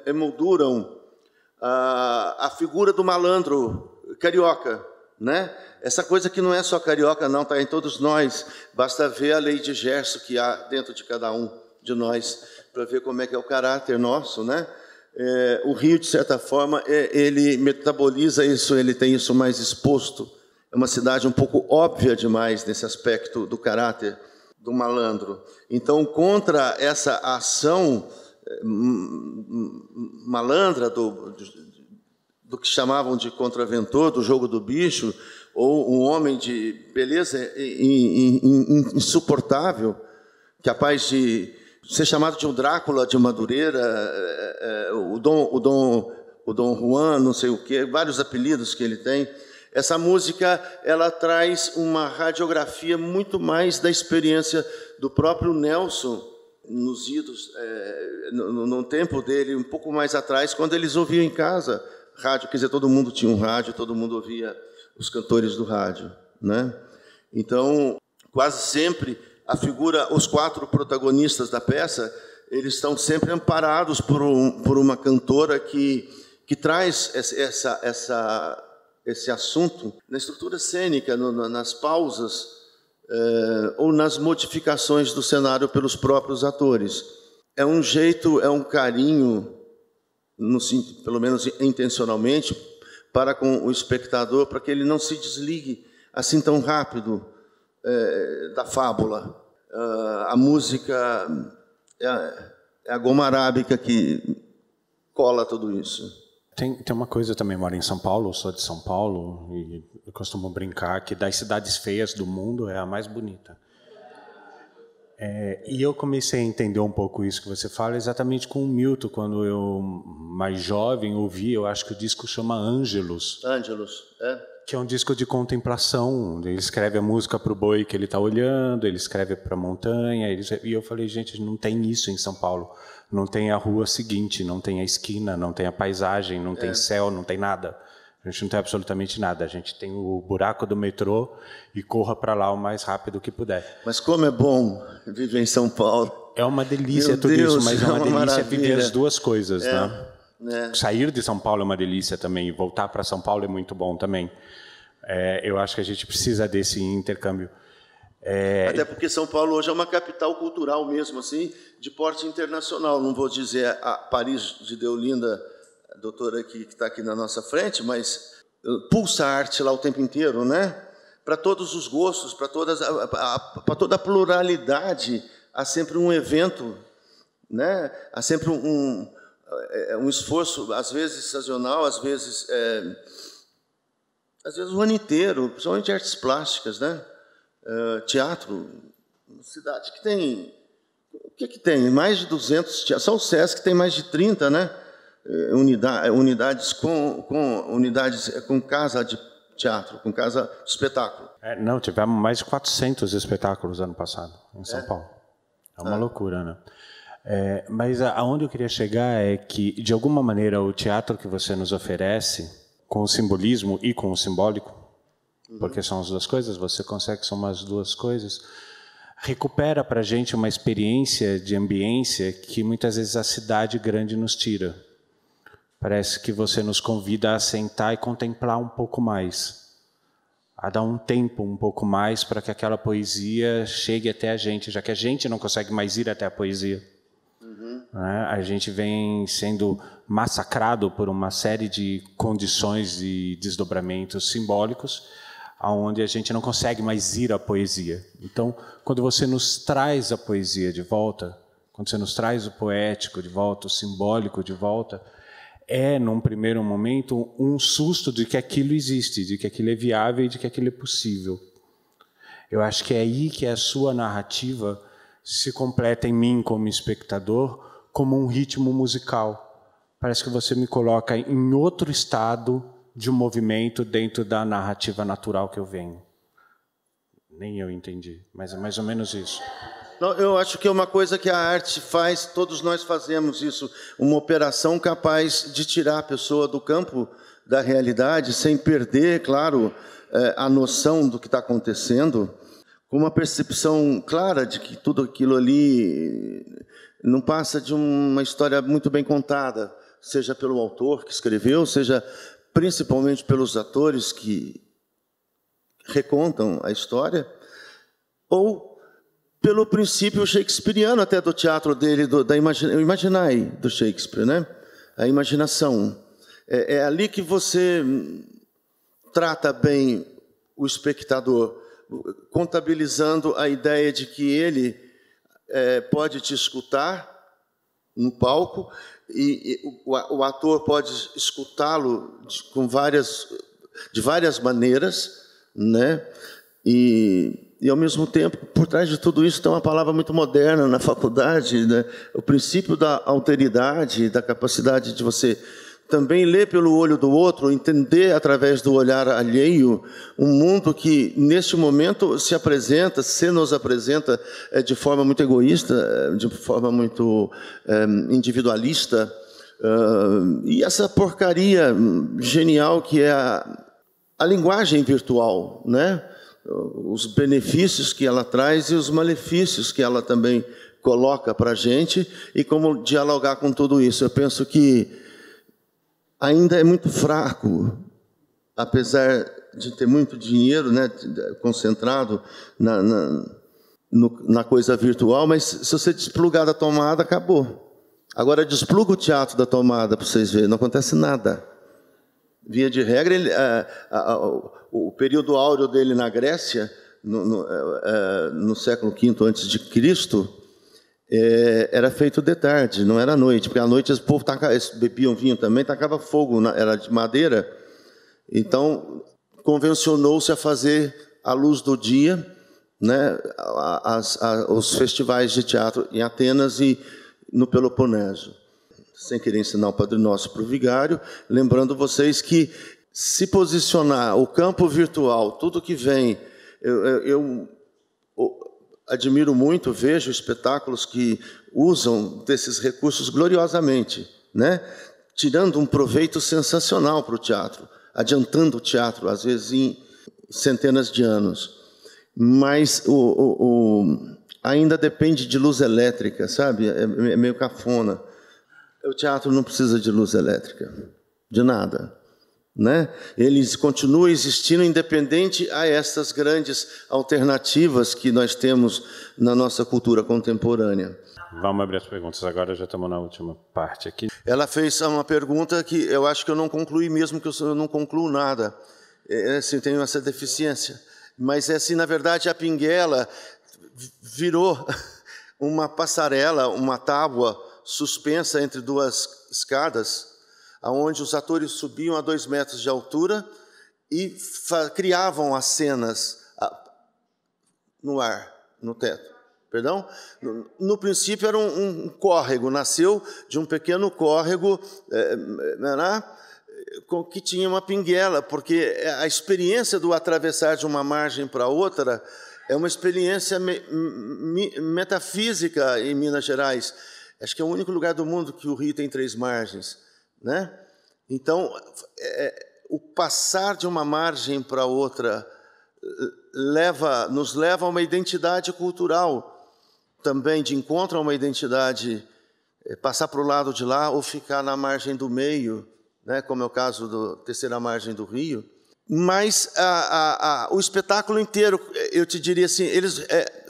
emolduram a figura do malandro carioca, né? Essa coisa que não é só carioca, não, está em todos nós. Basta ver a lei de Gerson que há dentro de cada um de nós para ver como é que é o caráter nosso, né? O Rio, de certa forma, ele metaboliza isso, ele tem isso mais exposto. É uma cidade um pouco óbvia demais nesse aspecto do caráter do malandro. Então, contra essa ação malandra do que chamavam de contraventor, do jogo do bicho, ou um homem de beleza insuportável, capaz de ser chamado de um Drácula de Madureira, o Dom Juan, não sei o quê, vários apelidos que ele tem. Essa música ela traz uma radiografia muito mais da experiência do próprio Nelson, nos idos, no tempo dele, um pouco mais atrás, quando eles ouviam em casa rádio, quer dizer, todo mundo tinha um rádio, todo mundo ouvia os cantores do rádio, né? Então, quase sempre, os 4 protagonistas da peça, eles estão sempre amparados por uma cantora que traz esse assunto na estrutura cênica, nas pausas ou nas modificações do cenário pelos próprios atores. É um jeito, é um carinho, pelo menos intencionalmente, para com o espectador, para que ele não se desligue assim tão rápido da fábula. A música é a goma arábica que cola tudo isso. Tem uma coisa também, eu moro em São Paulo, eu sou de São Paulo, e eu costumo brincar que das cidades feias do mundo é a mais bonita. E eu comecei a entender um pouco isso que você fala exatamente com o Milton, quando eu, mais jovem, ouvi, eu acho que o disco chama Ângelus. Ângelus, que é um disco de contemplação. Ele escreve a música para o boi que ele está olhando, ele escreve para a montanha. E eu falei, gente, não tem isso em São Paulo. Não tem a rua seguinte, não tem a esquina, não tem a paisagem, não tem céu, não tem nada. A gente não tem absolutamente nada. A gente tem o buraco do metrô e corra para lá o mais rápido que puder. Mas como é bom viver em São Paulo. É uma delícia tudo isso, mas é uma delícia viver as duas coisas, né? Sair de São Paulo é uma delícia também, e voltar para São Paulo é muito bom também. Eu acho que a gente precisa desse intercâmbio. Até porque São Paulo hoje é uma capital cultural mesmo, assim, de porte internacional. Não vou dizer a Paris de Deolinda, a doutora que está aqui na nossa frente, mas pulsa a arte lá o tempo inteiro, né? Para todos os gostos, para toda a pluralidade, há sempre um evento, né? Há sempre um esforço, às vezes sazonal, às vezes o ano inteiro, principalmente artes plásticas, né? Teatro, uma cidade que tem... O que tem? Mais de 200 teatros. Só o SESC tem mais de 30, né? Unidades com casa de teatro, com casa de espetáculo. Não, tivemos mais de 400 espetáculos ano passado, em São Paulo. É uma loucura, né? Mas aonde eu queria chegar é que, de alguma maneira, o teatro que você nos oferece, com o simbolismo e com o simbólico, porque são as duas coisas, você consegue somar as duas coisas, recupera para a gente uma experiência de ambiência que muitas vezes a cidade grande nos tira. Parece que você nos convida a sentar e contemplar um pouco mais, a dar um tempo um pouco mais para que aquela poesia chegue até a gente, já que a gente não consegue mais ir até a poesia. A gente vem sendo massacrado por uma série de condições e desdobramentos simbólicos, aonde a gente não consegue mais ir à poesia. Então, quando você nos traz a poesia de volta, quando você nos traz o poético de volta, o simbólico de volta, num primeiro momento, um susto de que aquilo existe, de que aquilo é viável e de que aquilo é possível. Eu acho que é aí que a sua narrativa se completa em mim como espectador, como um ritmo musical. Parece que você me coloca em outro estado de um movimento dentro da narrativa natural que eu venho. Nem eu entendi, mas é mais ou menos isso. Não, eu acho que é uma coisa que a arte faz, todos nós fazemos isso, uma operação capaz de tirar a pessoa do campo da realidade, sem perder, claro, a noção do que está acontecendo, com uma percepção clara de que tudo aquilo ali não passa de uma história muito bem contada, seja pelo autor que escreveu, seja principalmente pelos atores que recontam a história, ou pelo princípio shakespeariano até do teatro dele, o imaginai do Shakespeare, né? A imaginação. É ali que você trata bem o espectador, contabilizando a ideia de que ele pode te escutar no palco e o ator pode escutá-lo de várias maneiras, né? E, ao mesmo tempo, por trás de tudo isso tem uma palavra muito moderna na faculdade, né? O princípio da alteridade, da capacidade de você também ler pelo olho do outro, entender através do olhar alheio um mundo que, neste momento, se nos apresenta de forma muito egoísta, de forma muito individualista. E essa porcaria genial que é a linguagem virtual, né? Os benefícios que ela traz e os malefícios que ela também coloca para a gente e como dialogar com tudo isso. Eu penso que ainda é muito fraco, apesar de ter muito dinheiro, né, concentrado na coisa virtual, mas se você desplugar da tomada, acabou. Agora, despluga o teatro da tomada para vocês verem, não acontece nada. Via de regra, o período áureo dele na Grécia, no século V a.C., era feito de tarde, não era à noite, porque à noite o povo bebiam vinho também, tacava fogo, era de madeira. Então, convencionou-se a fazer à luz do dia, né, os festivais de teatro em Atenas e no Peloponeso. Sem querer ensinar o Padre Nosso para o vigário, lembrando vocês que se posicionar o campo virtual, tudo que vem, eu admiro muito, vejo espetáculos que usam desses recursos gloriosamente, né? Tirando um proveito sensacional para o teatro, adiantando o teatro, às vezes em centenas de anos. Mas ainda depende de luz elétrica, sabe? É meio cafona. O teatro não precisa de luz elétrica, de nada, né? Eles continuam existindo independente a essas grandes alternativas que nós temos na nossa cultura contemporânea. Vamos abrir as perguntas agora, já estamos na última parte aqui. Ela fez uma pergunta que eu acho que eu não concluí, mesmo que eu não concluo nada. Assim, tenho essa deficiência. Mas, assim, na verdade, a pinguela virou uma passarela, uma tábua suspensa entre duas escadas, onde os atores subiam a 2 metros de altura e criavam as cenas no ar, no teto. Perdão? No princípio era um córrego, nasceu de um pequeno córrego que tinha uma pinguela, porque a experiência do atravessar de uma margem para outra é uma experiência metafísica em Minas Gerais. Acho que é o único lugar do mundo que o rio tem 3 margens, né? Então, o passar de uma margem para outra nos leva a uma identidade cultural, também de encontro a uma identidade, passar para o lado de lá ou ficar na margem do meio, né, como é o caso da terceira margem do rio. Mas o espetáculo inteiro, eu te diria assim,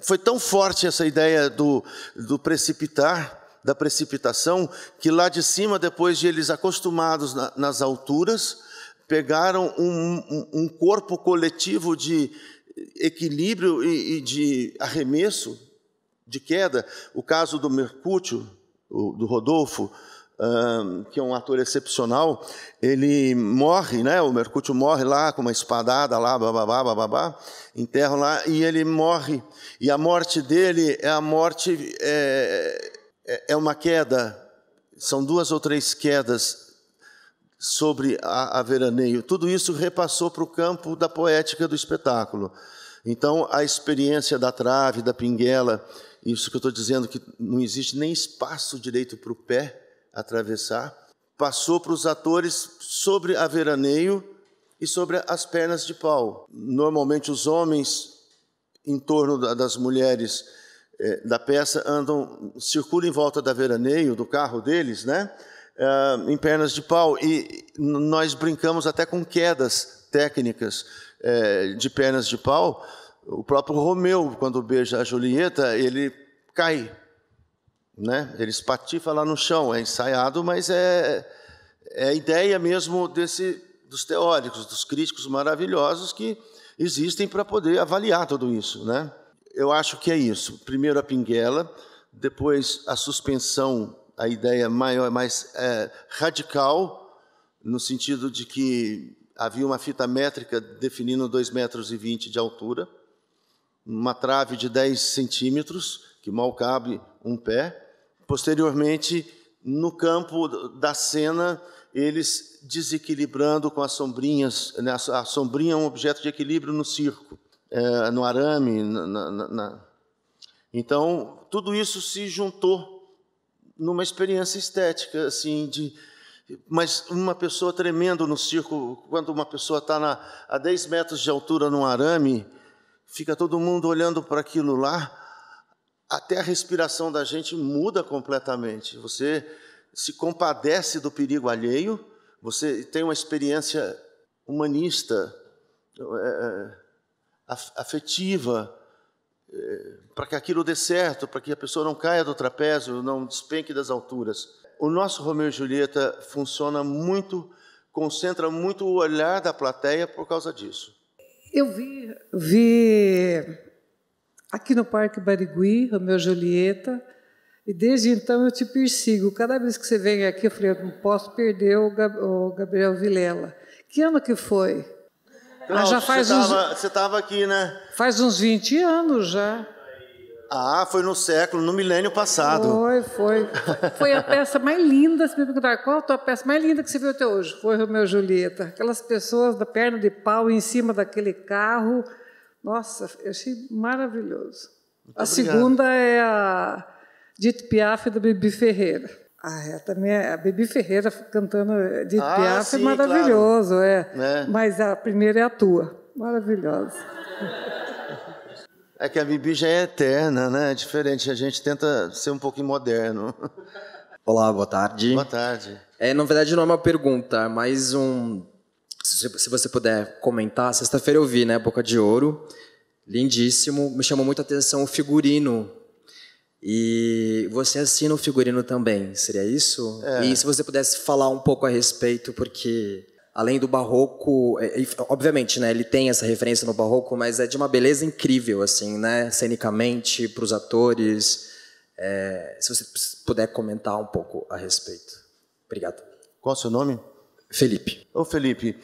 foi tão forte essa ideia do precipitar, da precipitação, que lá de cima, depois de eles acostumados nas alturas, pegaram um corpo coletivo de equilíbrio e de arremesso, de queda. O caso do Mercúcio, do Rodolfo, que é um ator excepcional, ele morre, né? O Mercúcio morre lá com uma espadada lá, bababá, enterram lá e ele morre. E a morte dele é uma queda, são 2 ou 3 quedas sobre a veraneio. Tudo isso repassou para o campo da poética do espetáculo. Então, a experiência da trave, da pinguela, isso que eu estou dizendo, que não existe nem espaço direito para o pé atravessar, passou para os atores sobre a veraneio e sobre as pernas de pau. Normalmente os homens, em torno das mulheres da peça, circulam em volta da veraneio, do carro deles, né? Em pernas de pau. E nós brincamos até com quedas técnicas de pernas de pau. O próprio Romeu, quando beija a Julieta, ele cai, né? Ele espatifa lá no chão, é ensaiado, mas é a ideia mesmo dos teóricos, dos críticos maravilhosos que existem para poder avaliar tudo isso, né? Eu acho que é isso. Primeiro a pinguela, depois a suspensão, a ideia maior, mais radical, no sentido de que havia uma fita métrica definindo 2,20 metros de altura, uma trave de 10 centímetros, que mal cabe um pé. Posteriormente, no campo da cena, eles desequilibrando com as sombrinhas, né? A sombrinha é um objeto de equilíbrio no circo, no arame. Então, tudo isso se juntou numa experiência estética, assim, mas uma pessoa tremendo no circo, quando uma pessoa está a 10 metros de altura num arame, fica todo mundo olhando para aquilo lá, até a respiração da gente muda completamente. Você se compadece do perigo alheio, você tem uma experiência humanista, afetiva, para que aquilo dê certo, para que a pessoa não caia do trapézio, não despenque das alturas. O nosso Romeu e Julieta funciona muito, concentra muito o olhar da plateia por causa disso. Eu vi aqui no Parque Barigui, Romeu e Julieta, e desde então eu te persigo. Cada vez que você vem aqui, eu falei, eu não posso perder o Gabriel Vilela. Que ano que foi? Não, já faz você estava aqui, né? Faz uns 20 anos já. Foi no milênio passado. Foi a peça mais linda. Se me perguntar qual a tua peça mais linda que você viu até hoje, foi Romeu e Julieta. Aquelas pessoas da perna de pau em cima daquele carro. Nossa, eu achei maravilhoso. Muito a segunda é a Edith Piaf da Bibi Ferreira. Também a Bibi Ferreira cantando Edith Piaf, sim, é maravilhoso, claro. Mas a primeira é a tua, maravilhosa. É que a Bibi já é eterna, né? É diferente, a gente tenta ser um pouquinho moderno. Olá, boa tarde. Boa tarde. Na verdade, não é uma pergunta, mas se você puder comentar, sexta-feira eu vi, né, Boca de Ouro, lindíssimo, me chamou muita atenção o figurino. E você assina o figurino também, seria isso? E se você pudesse falar um pouco a respeito, porque além do barroco, obviamente, né, ele tem essa referência no barroco, mas é de uma beleza incrível, assim, né, cenicamente, para os atores. Se você puder comentar um pouco a respeito. Obrigado. Qual é o seu nome? Felipe. Ô, Felipe,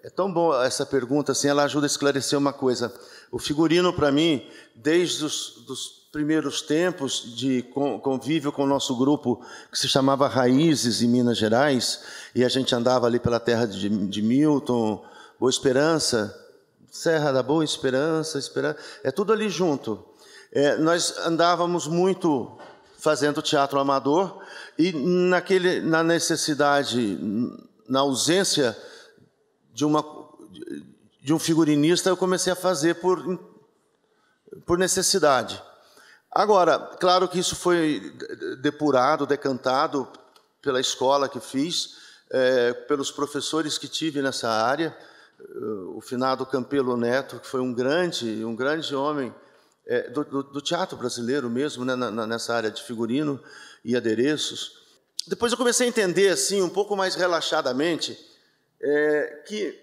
é tão bom essa pergunta, assim, ela ajuda a esclarecer uma coisa. O figurino, para mim, desde os primeiros tempos de convívio com o nosso grupo, que se chamava Raízes, em Minas Gerais, e a gente andava ali pela terra de Milton, Boa Esperança, Serra da Boa Esperança, é tudo ali junto. Nós andávamos muito fazendo teatro amador, e na necessidade, na ausência de um figurinista, eu comecei a fazer por necessidade. Agora, claro que isso foi depurado, decantado pela escola que fiz, pelos professores que tive nessa área, o finado Campelo Neto, que foi um grande homem do teatro brasileiro mesmo, né, nessa área de figurino e adereços. Depois eu comecei a entender, assim, um pouco mais relaxadamente, que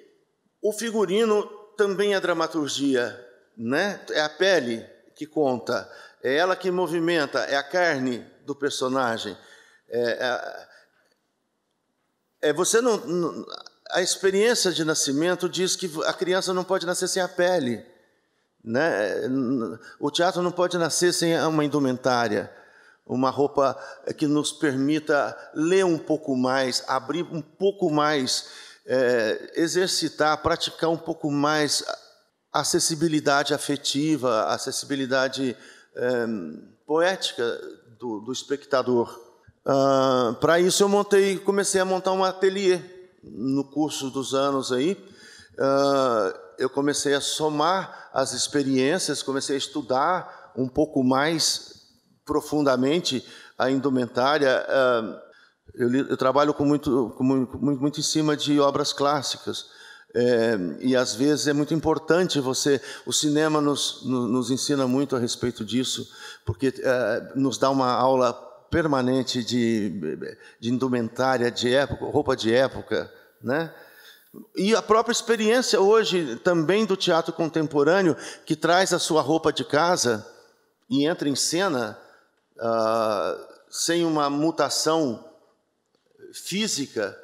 o figurino também é dramaturgia, né? É a pele que conta, é ela que movimenta, é a carne do personagem. A experiência de nascimento diz que a criança não pode nascer sem a pele, né? O teatro não pode nascer sem uma indumentária, uma roupa que nos permita ler um pouco mais, abrir um pouco mais, exercitar, praticar um pouco mais a acessibilidade afetiva, a acessibilidade poética do espectador. Para isso eu comecei a montar um ateliê no curso dos anos aí. Eu comecei a somar as experiências, comecei a estudar um pouco mais profundamente a indumentária. Eu trabalho muito em cima de obras clássicas, e às vezes é muito importante o cinema nos ensina muito a respeito disso, porque nos dá uma aula permanente de indumentária de época, roupa de época, né? E a própria experiência hoje também do teatro contemporâneo, que traz a sua roupa de casa e entra em cena sem uma mutação física,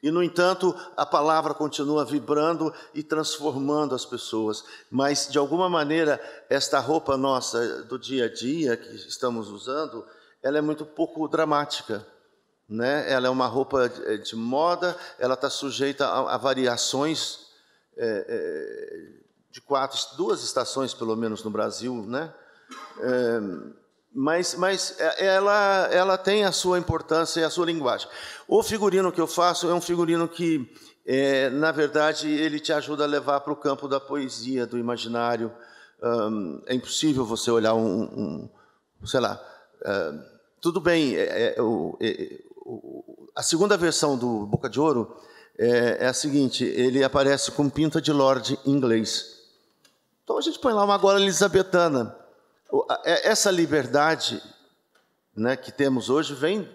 e, no entanto, a palavra continua vibrando e transformando as pessoas. Mas, de alguma maneira, esta roupa nossa do dia a dia que estamos usando, ela é muito pouco dramática, né? Ela é uma roupa de moda, ela está sujeita a variações de 2 estações, pelo menos, no Brasil, né? Mas ela tem a sua importância e a sua linguagem. O figurino que eu faço é um figurino que, na verdade, ele te ajuda a levar para o campo da poesia, do imaginário, é impossível você olhar sei lá, tudo bem, a segunda versão do Boca de Ouro é a seguinte, ele aparece com pinta de Lorde em inglês. Então a gente põe lá uma gola elisabetana. Essa liberdade, né, que temos hoje vem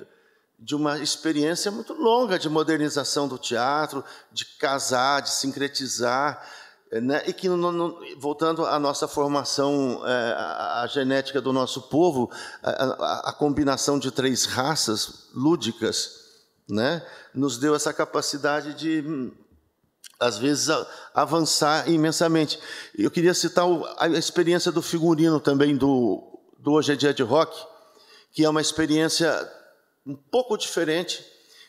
de uma experiência muito longa de modernização do teatro, de casar, de sincretizar, né, e que, voltando à nossa formação, a genética do nosso povo, a combinação de 3 raças lúdicas, né, nos deu essa capacidade de, às vezes, avançar imensamente. Eu queria citar a experiência do figurino também do Hoje é Dia de Rock, que é uma experiência um pouco diferente,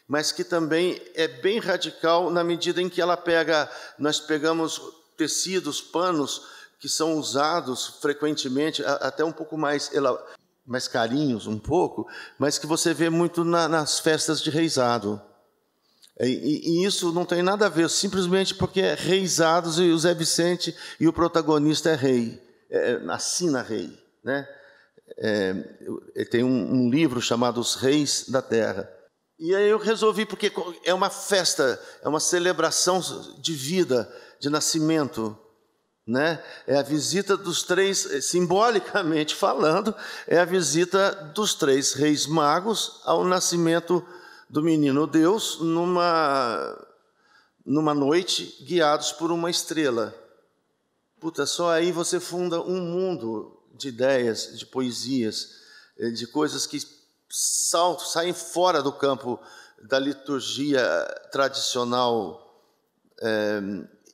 mas que também é bem radical na medida em que nós pegamos tecidos, panos, que são usados frequentemente, até um pouco mais carinhos, um pouco, mas que você vê muito nas festas de reisado. E isso não tem nada a ver, simplesmente porque é reisados e o Zé Vicente e o protagonista é rei, assina rei, né? Tem um livro chamado Os Reis da Terra. E aí eu resolvi, porque é uma festa, é uma celebração de vida, de nascimento, né? É a visita dos 3, simbolicamente falando, é a visita dos 3 reis magos ao nascimento do menino Deus numa noite, guiados por uma estrela. Puta, só aí você funda um mundo de ideias, de poesias, de coisas que saem fora do campo da liturgia tradicional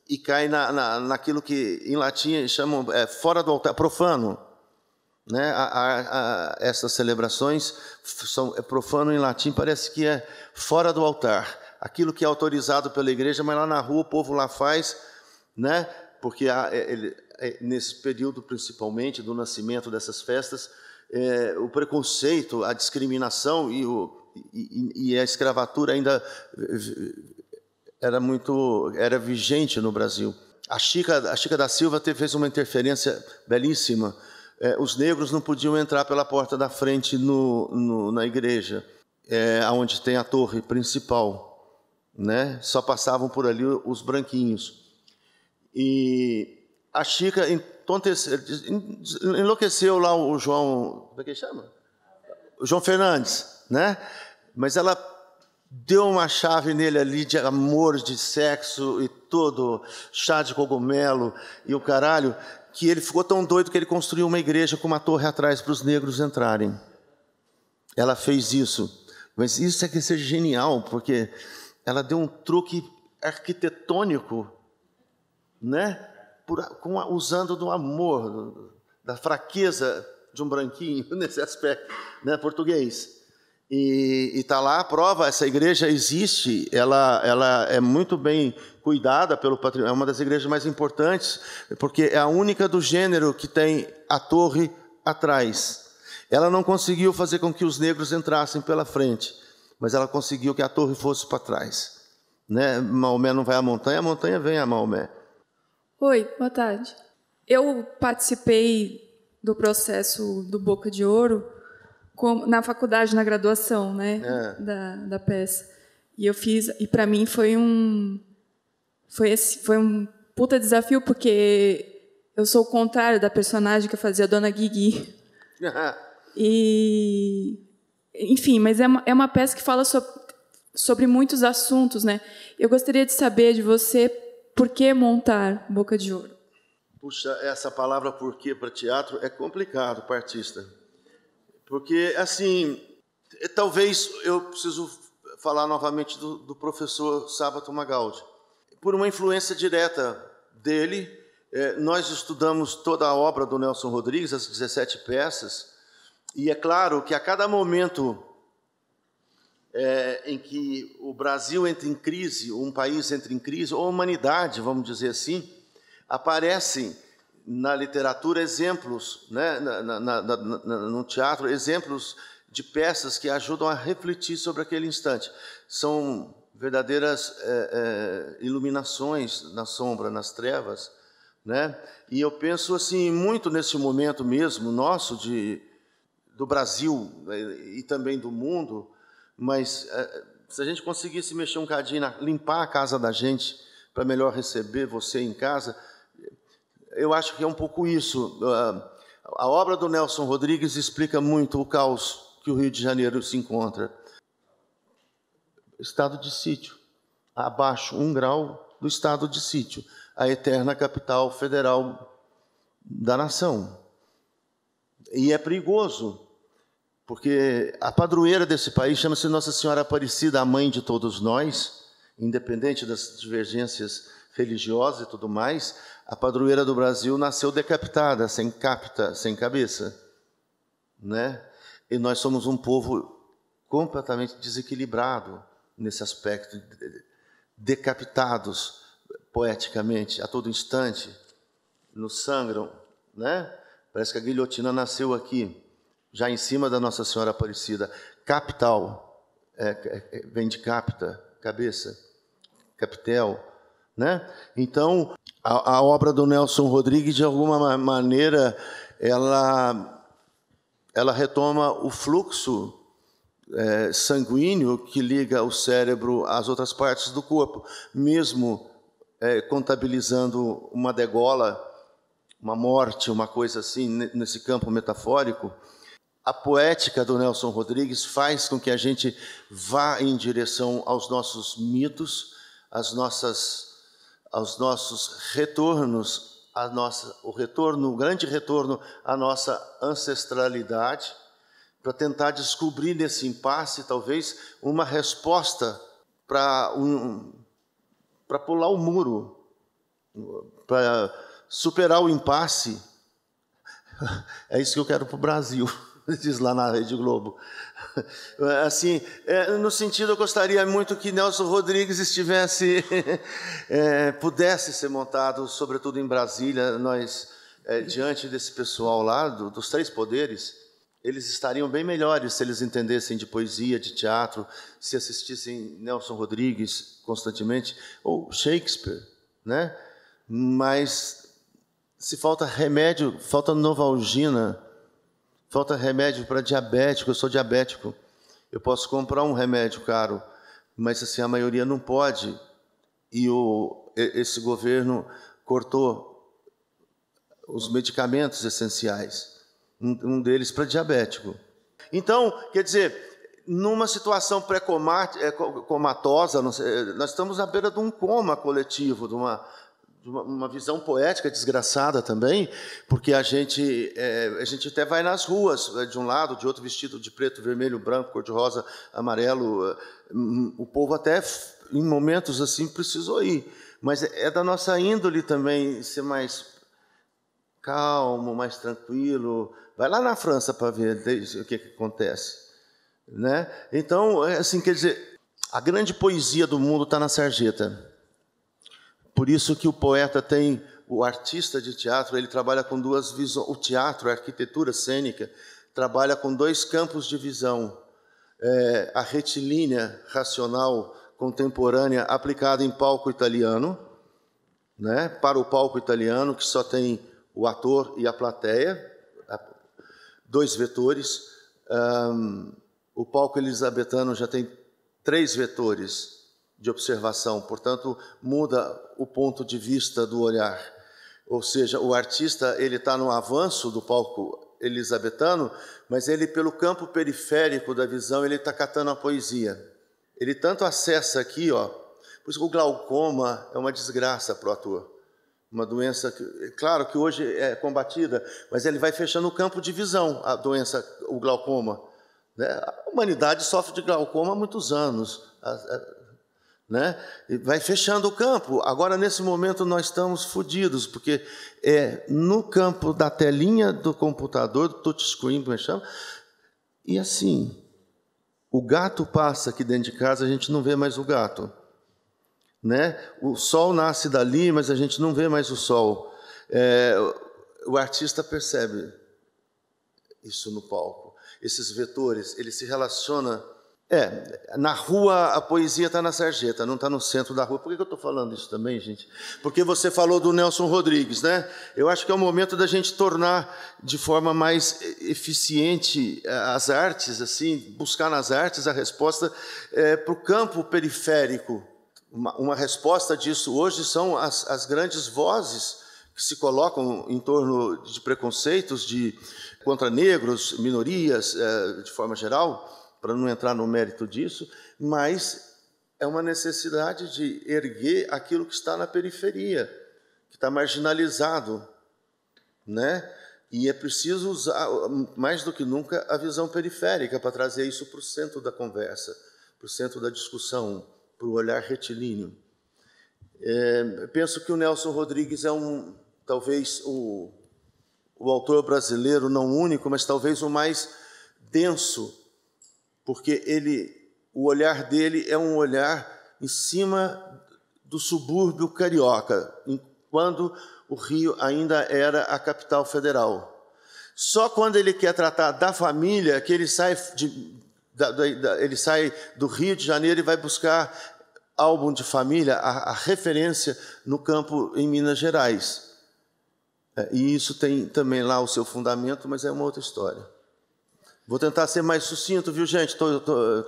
e caem naquilo que em latim chamam fora do altar, profano, né? Essas celebrações são profano em latim, parece que é fora do altar, aquilo que é autorizado pela igreja, mas lá na rua o povo lá faz, né? Porque nesse período, principalmente, do nascimento dessas festas, o preconceito, a discriminação e a escravatura ainda era vigente no Brasil. A Chica da Silva fez uma interferência belíssima. Os negros não podiam entrar pela porta da frente na igreja, onde tem a torre principal, né? Só passavam por ali os branquinhos. E a Chica enlouqueceu lá o João... Como é que chama? O João Fernandes, né? Mas ela deu uma chave nele ali de amor, de sexo e todo, chá de cogumelo e o caralho, que ele ficou tão doido que ele construiu uma igreja com uma torre atrás para os negros entrarem. Ela fez isso. Mas isso é que ser genial, porque ela deu um truque arquitetônico, né? Usando do amor, da fraqueza de um branquinho, nesse aspecto, né, português. E está lá a prova, essa igreja existe, ela é muito bem cuidada pelo patrimônio, é uma das igrejas mais importantes, porque é a única do gênero que tem a torre atrás. Ela não conseguiu fazer com que os negros entrassem pela frente, mas ela conseguiu que a torre fosse para trás. Né? Maomé não vai à montanha, a montanha vem a Maomé. Oi, boa tarde. Eu participei do processo do Boca de Ouro na faculdade, na graduação, né, da peça. E eu fiz, e para mim foi um puta desafio, porque eu sou o contrário da personagem que eu fazia, a Dona Guigui. E, enfim, mas é uma peça que fala sobre muitos assuntos, né? Eu gostaria de saber de você por que montar Boca de Ouro. Puxa, essa palavra por quê para teatro é complicado para artista. Porque, assim, talvez eu preciso falar novamente do professor Sábato Magaldi. Por uma influência direta dele, nós estudamos toda a obra do Nelson Rodrigues, as 17 peças, e é claro que a cada momento em que o Brasil entra em crise, um país entra em crise, ou a humanidade, vamos dizer assim, aparecem na literatura exemplos, né, no teatro, exemplos de peças que ajudam a refletir sobre aquele instante. São verdadeiras iluminações na sombra, nas trevas, né? E eu penso assim muito nesse momento mesmo nosso do Brasil e também do mundo, mas se a gente conseguisse mexer um cadinho, limpar a casa da gente para melhor receber você em casa, eu acho que é um pouco isso. A obra do Nelson Rodrigues explica muito o caos que o Rio de Janeiro se encontra. Estado de sítio, abaixo 1 grau do estado de sítio, a eterna capital federal da nação. E é perigoso, porque a padroeira desse país chama-se Nossa Senhora Aparecida, a mãe de todos nós, independente das divergências religiosas e tudo mais. A padroeira do Brasil nasceu decapitada, sem capta, sem cabeça, né? E nós somos um povo completamente desequilibrado nesse aspecto, decapitados poeticamente a todo instante, nos sangram, né? Parece que a guilhotina nasceu aqui, já em cima da Nossa Senhora Aparecida. Capital, vem de capta, cabeça, capitel, né? Então, a obra do Nelson Rodrigues, de alguma maneira, ela retoma o fluxo sanguíneo que liga o cérebro às outras partes do corpo, mesmo contabilizando uma degola, uma morte, uma coisa assim, nesse campo metafórico. A poética do Nelson Rodrigues faz com que a gente vá em direção aos nossos mitos, aos nossos retornos, o grande retorno à nossa ancestralidade, para tentar descobrir nesse impasse, talvez, uma resposta para pular o muro, para superar o impasse. É isso que eu quero para o Brasil, diz lá na Rede Globo. Assim, no sentido, eu gostaria muito que Nelson Rodrigues pudesse ser montado, sobretudo em Brasília. Nós, diante desse pessoal lá, dos 3 poderes, eles estariam bem melhores se eles entendessem de poesia, de teatro, se assistissem Nelson Rodrigues constantemente, ou Shakespeare, né? Mas se falta remédio, falta Novalgina, falta remédio para diabético. Eu sou diabético, eu posso comprar um remédio caro, mas assim, a maioria não pode, e esse governo cortou os medicamentos essenciais, um deles para diabético. Então, quer dizer, numa situação pré-comatosa, nós estamos à beira de um coma coletivo, de uma visão poética desgraçada também, porque a gente até vai nas ruas, de um lado, de outro, vestido de preto, vermelho, branco, cor-de-rosa, amarelo. O povo até, em momentos assim, precisou ir. Mas é da nossa índole também ser mais calmo, mais tranquilo. Vai lá na França para ver o que acontece, né? Então, assim, quer dizer, a grande poesia do mundo está na sarjeta. Por isso que o artista de teatro, ele trabalha com 2 visões. O teatro, a arquitetura cênica, trabalha com 2 campos de visão. A retilínea racional contemporânea aplicada em palco italiano, né? Para o palco italiano, que só tem o ator e a plateia, 2 vetores. O palco elisabetano já tem 3 vetores de observação, portanto, muda o ponto de vista do olhar. Ou seja, o artista ele está no avanço do palco elisabetano, mas ele, pelo campo periférico da visão, ele está catando a poesia. Ele tanto acessa aqui, ó, por isso que o glaucoma é uma desgraça para o ator. Uma doença, claro que hoje é combatida, mas ele vai fechando o campo de visão, a doença, o glaucoma, né? A humanidade sofre de glaucoma há muitos anos, né? E vai fechando o campo. Agora, nesse momento, nós estamos fodidos, porque no campo da telinha do computador, do touchscreen, como é que chama, e assim, o gato passa aqui dentro de casa, a gente não vê mais o gato. Né? O sol nasce dali, mas a gente não vê mais o sol. O artista percebe isso no palco. Esses vetores, ele se relaciona Na rua a poesia está na sarjeta, não está no centro da rua. Por que eu estou falando isso também, gente? Porque você falou do Nelson Rodrigues, né? Eu acho que é o momento da gente tornar de forma mais eficiente as artes, assim, buscar nas artes a resposta para o campo periférico. Uma resposta disso hoje são as grandes vozes que se colocam em torno de preconceitos contra negros, minorias, de forma geral, para não entrar no mérito disso, mas é uma necessidade de erguer aquilo que está na periferia, que está marginalizado, né? E é preciso usar, mais do que nunca, a visão periférica para trazer isso para o centro da conversa, para o centro da discussão, para o olhar retilíneo. Penso que o Nelson Rodrigues é talvez o autor brasileiro, não único, mas talvez o mais denso, porque o olhar dele é um olhar em cima do subúrbio carioca, quando o Rio ainda era a capital federal. Só quando ele quer tratar da família que ele sai do Rio de Janeiro e vai buscar álbum de família, a referência no campo em Minas Gerais. E isso tem também lá o seu fundamento, mas é uma outra história. Vou tentar ser mais sucinto, viu, gente? Estou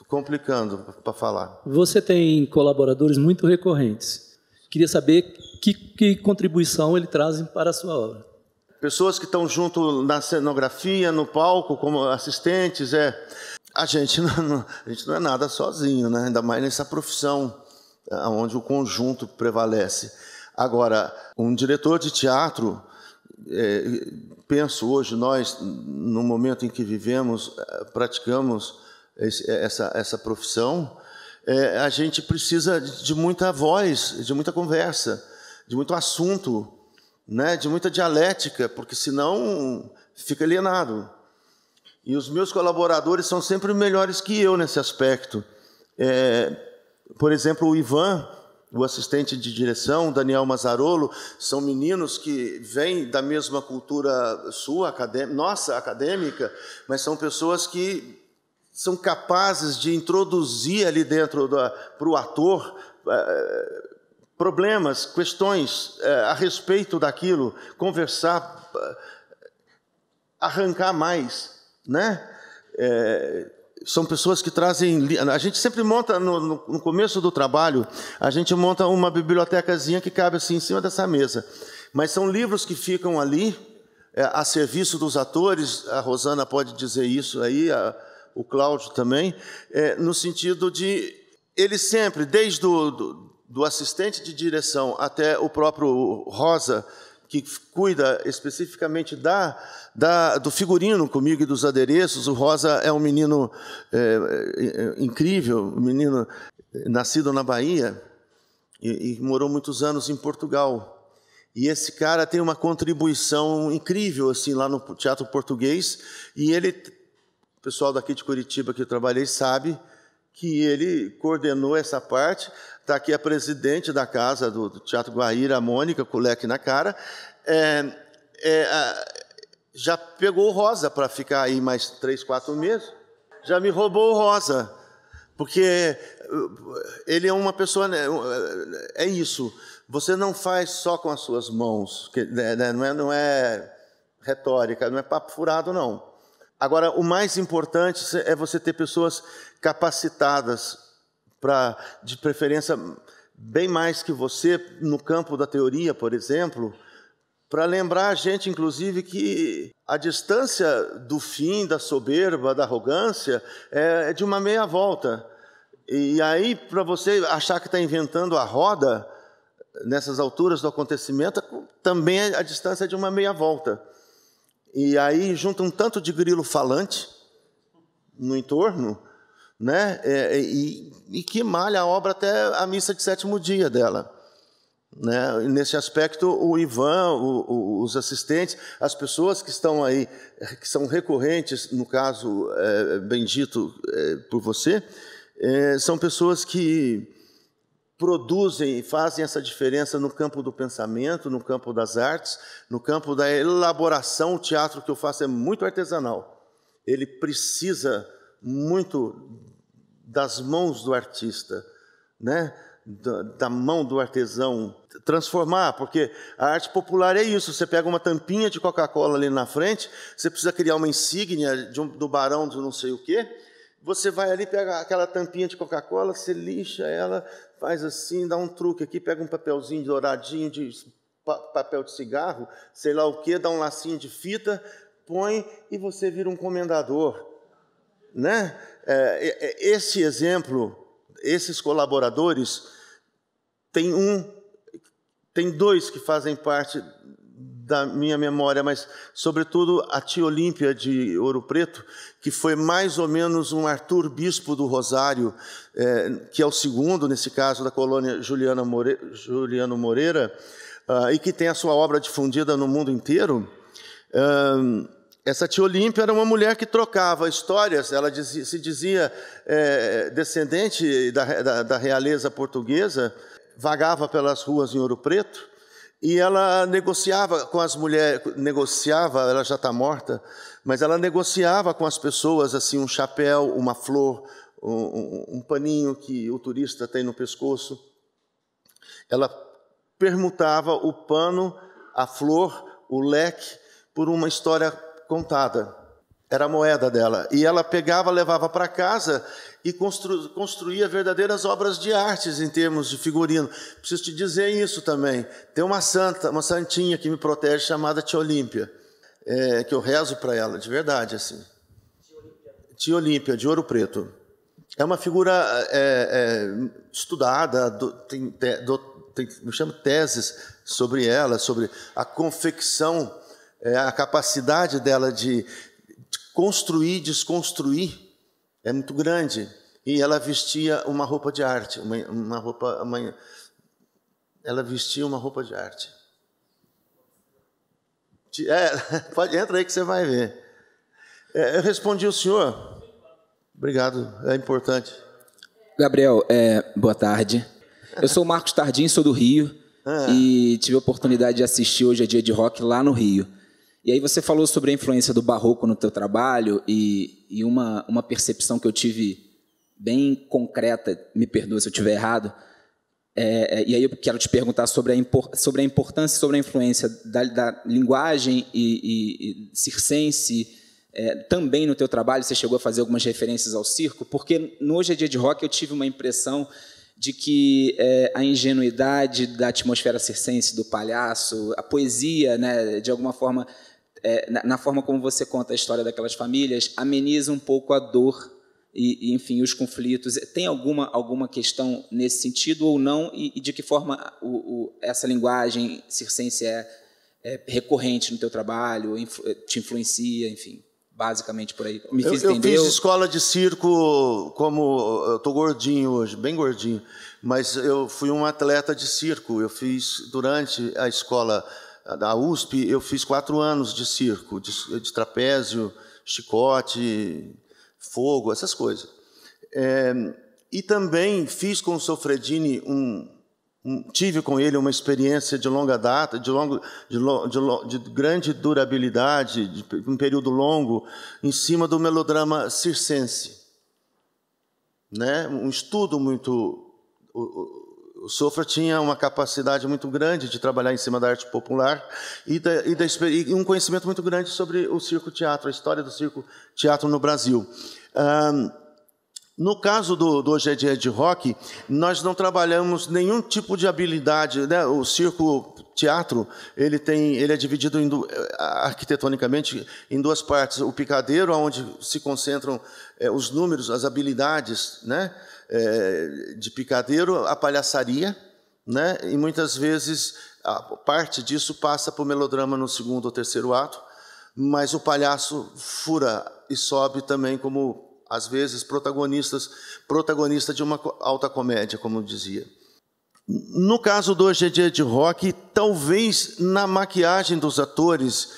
complicando para falar. Você tem colaboradores muito recorrentes. Queria saber que contribuição eles trazem para a sua obra. Pessoas que estão junto na cenografia, no palco, como assistentes. A gente não é nada sozinho, né? Ainda mais nessa profissão, onde o conjunto prevalece. Agora, um diretor de teatro... penso hoje, nós, no momento em que vivemos, praticamos essa profissão, a gente precisa de muita voz, de muita conversa, de muito assunto, né, de muita dialética, porque senão fica alienado. E os meus colaboradores são sempre melhores que eu nesse aspecto. Por exemplo, o Ivan, o assistente de direção, Daniel Mazzarolo, são meninos que vêm da mesma cultura nossa, acadêmica, mas são pessoas que são capazes de introduzir ali dentro para o ator problemas, questões a respeito daquilo, conversar, arrancar mais, né? São pessoas que trazem... A gente sempre monta, no começo do trabalho, a gente monta uma bibliotecazinha que cabe assim em cima dessa mesa. Mas são livros que ficam ali, a serviço dos atores, a Rosana pode dizer isso aí, o Cláudio também, no sentido de... Eles sempre, desde do assistente de direção até o próprio Rosa, que cuida especificamente do figurino comigo e dos adereços. O Rosa é um menino incrível, um menino nascido na Bahia e morou muitos anos em Portugal. E esse cara tem uma contribuição incrível assim, lá no Teatro Português. E o pessoal daqui de Curitiba que eu trabalhei sabe que ele coordenou essa parte. Está aqui a presidente da casa do Teatro Guaíra, a Mônica, com o leque na cara. Já pegou o Rosa para ficar aí mais 3, 4 meses. Já me roubou o Rosa. Porque ele é uma pessoa... É isso. Você não faz só com as suas mãos. Não é retórica, não é papo furado, não. Agora, o mais importante é você ter pessoas capacitadas, de preferência bem mais que você, no campo da teoria, por exemplo, para lembrar a gente, inclusive, que a distância do fim, da soberba, da arrogância, é de uma meia volta. E aí, para você achar que está inventando a roda, nessas alturas do acontecimento, também a distância é de uma meia volta. E aí junta um tanto de grilo falante no entorno, né? E que malha a obra até a missa de 7º dia dela. Né? Nesse aspecto, o Ivan, os assistentes, as pessoas que estão aí, que são recorrentes, no caso, bem dito por você, são pessoas que produzem e fazem essa diferença no campo do pensamento, no campo das artes, no campo da elaboração. O teatro que eu faço é muito artesanal. Ele precisa muito das mãos do artista, né? Da mão do artesão, transformar, porque a arte popular é isso, você pega uma tampinha de Coca-Cola ali na frente, você precisa criar uma insígnia do barão de não sei o quê, você vai ali, pega aquela tampinha de Coca-Cola, você lixa ela, faz assim, dá um truque aqui, pega um papelzinho douradinho de papel de cigarro, sei lá o quê, dá um lacinho de fita, põe e você vira um comendador, né? Esse exemplo, esses colaboradores, tem dois que fazem parte da minha memória, mas, sobretudo, a tia Olímpia de Ouro Preto, que foi mais ou menos um Arthur Bispo do Rosário, que é o segundo, nesse caso, da colônia Juliano Moreira, e que tem a sua obra difundida no mundo inteiro. Essa tia Olímpia era uma mulher que trocava histórias, ela se dizia descendente da realeza portuguesa, vagava pelas ruas em Ouro Preto, e ela negociava com as mulheres, ela já está morta, mas ela negociava com as pessoas assim, um chapéu, uma flor, um paninho que o turista tem no pescoço. Ela permutava o pano, a flor, o leque, por uma história contada. Era a moeda dela. E ela pegava, levava para casa e construía verdadeiras obras de artes em termos de figurino. Preciso te dizer isso também. Tem uma santinha que me protege, chamada Tia Olímpia, que eu rezo para ela, de verdade, assim. Tia Olímpia, de Ouro Preto. É uma figura estudada, me chamo teses sobre ela, sobre a confecção, a capacidade dela de construir, desconstruir, é muito grande. E ela vestia uma roupa de arte, ela vestia uma roupa de arte. Entra aí que você vai ver. Eu respondi o senhor. Obrigado, é importante. Gabriel, boa tarde. Eu sou o Marcos Tardim, sou do Rio, e tive a oportunidade de assistir hoje a Dia de Rock lá no Rio. E aí você falou sobre a influência do barroco no teu trabalho, e uma percepção que eu tive bem concreta, me perdoa se eu estiver errado, e aí eu quero te perguntar sobre a importância, sobre a influência da linguagem e circense, também no teu trabalho. Você chegou a fazer algumas referências ao circo, porque no Hoje é Dia de Rock eu tive uma impressão de que a ingenuidade da atmosfera circense, do palhaço, a poesia, né, de alguma forma, na forma como você conta a história daquelas famílias, ameniza um pouco a dor e enfim, os conflitos. Tem alguma questão nesse sentido ou não? E de que forma essa linguagem circense é recorrente no teu trabalho, te influencia, enfim, basicamente por aí. Me fiz entender? Eu fiz escola de circo, eu estou gordinho hoje, bem gordinho, mas eu fui um atleta de circo. Eu fiz, durante a escola da USP, eu fiz 4 anos de circo, de trapézio, chicote, fogo, essas coisas. E também fiz com o Sofredini tive com ele uma experiência de longa data, de grande durabilidade, de um período longo, em cima do melodrama circense, né? Um estudo muito... O Sofra tinha uma capacidade muito grande de trabalhar em cima da arte popular e um conhecimento muito grande sobre o circo-teatro, a história do circo-teatro no Brasil. No caso do Hoje é Dia de Rock, nós não trabalhamos nenhum tipo de habilidade, né? O circo-teatro ele é dividido arquitetonicamente em 2 partes. O picadeiro, onde se concentram os números, as habilidades, né? De picadeiro, a palhaçaria, né? E muitas vezes a parte disso passa para o melodrama no 2º ou 3º ato, mas o palhaço fura e sobe também como, às vezes, protagonista de uma alta comédia, como eu dizia. No caso do Hoje é Dia de Rock, talvez na maquiagem dos atores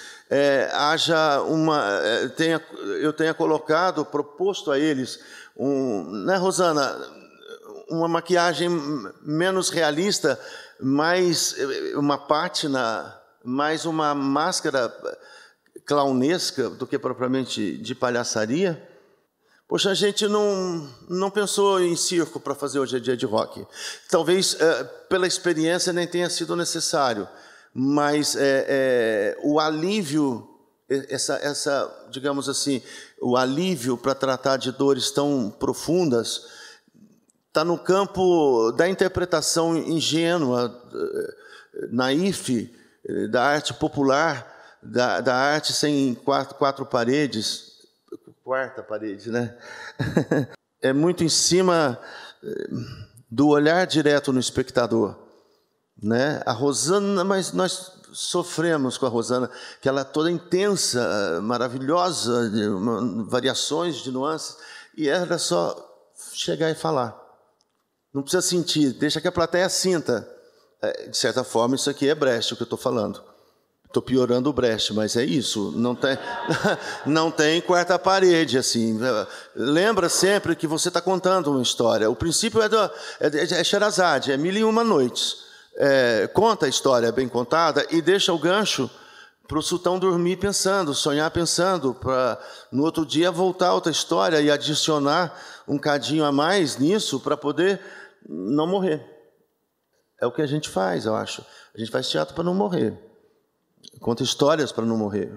haja eu tenha proposto a eles, né, Rosana, uma maquiagem menos realista, mais uma pátina, mais uma máscara clownesca do que propriamente de palhaçaria, Poxa, a gente não pensou em circo para fazer hoje a dia de rock. Talvez, pela experiência, nem tenha sido necessário. Mas o alívio, digamos assim, o alívio para tratar de dores tão profundas está no campo da interpretação ingênua, naif, da arte popular, da arte sem quatro paredes, quarta parede, né? É muito em cima do olhar direto no espectador, né? A Rosana, mas nós sofremos com a Rosana, que ela é toda intensa, maravilhosa, variações de nuances, e era só chegar e falar. Não precisa sentir, deixa que a plateia sinta. De certa forma, isso aqui é Brecht, o que eu estou falando. Estou piorando o Brecht, mas é isso. Não tem quarta parede, assim. Lembra sempre que você está contando uma história. O princípio é Sherazade, é 1001 noites. Conta a história bem contada e deixa o gancho para o sultão dormir pensando, sonhar pensando, para no outro dia voltar a outra história e adicionar um cadinho a mais nisso para poder não morrer. É o que a gente faz, eu acho. A gente faz teatro para não morrer. Conta histórias para não morrer,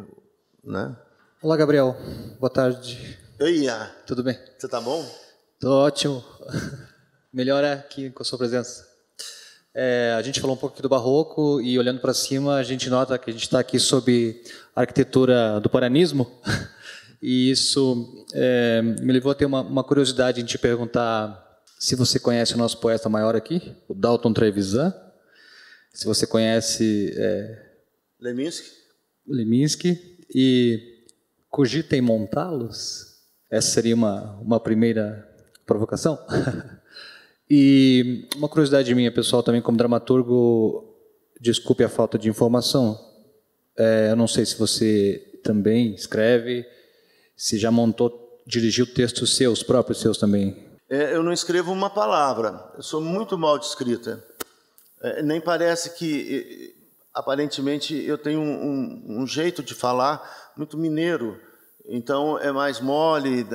né? Olá, Gabriel. Boa tarde. Oi, tudo bem? Você tá bom? Tô ótimo. Melhor aqui com a sua presença. A gente falou um pouco aqui do barroco e olhando para cima a gente nota que a gente está aqui sob a arquitetura do paranismo e isso me levou a ter uma curiosidade em te perguntar se você conhece o nosso poeta maior aqui, o Dalton Trevisan, se você conhece Leminski e cogita em montá-los? Essa seria uma primeira provocação. E uma curiosidade minha, pessoal, também como dramaturgo, desculpe a falta de informação, eu não sei se você também escreve, se já dirigiu textos seus, próprios seus também. Eu não escrevo uma palavra, eu sou muito mal de escrita. Nem parece que, aparentemente, eu tenho um jeito de falar muito mineiro, então é mais mole,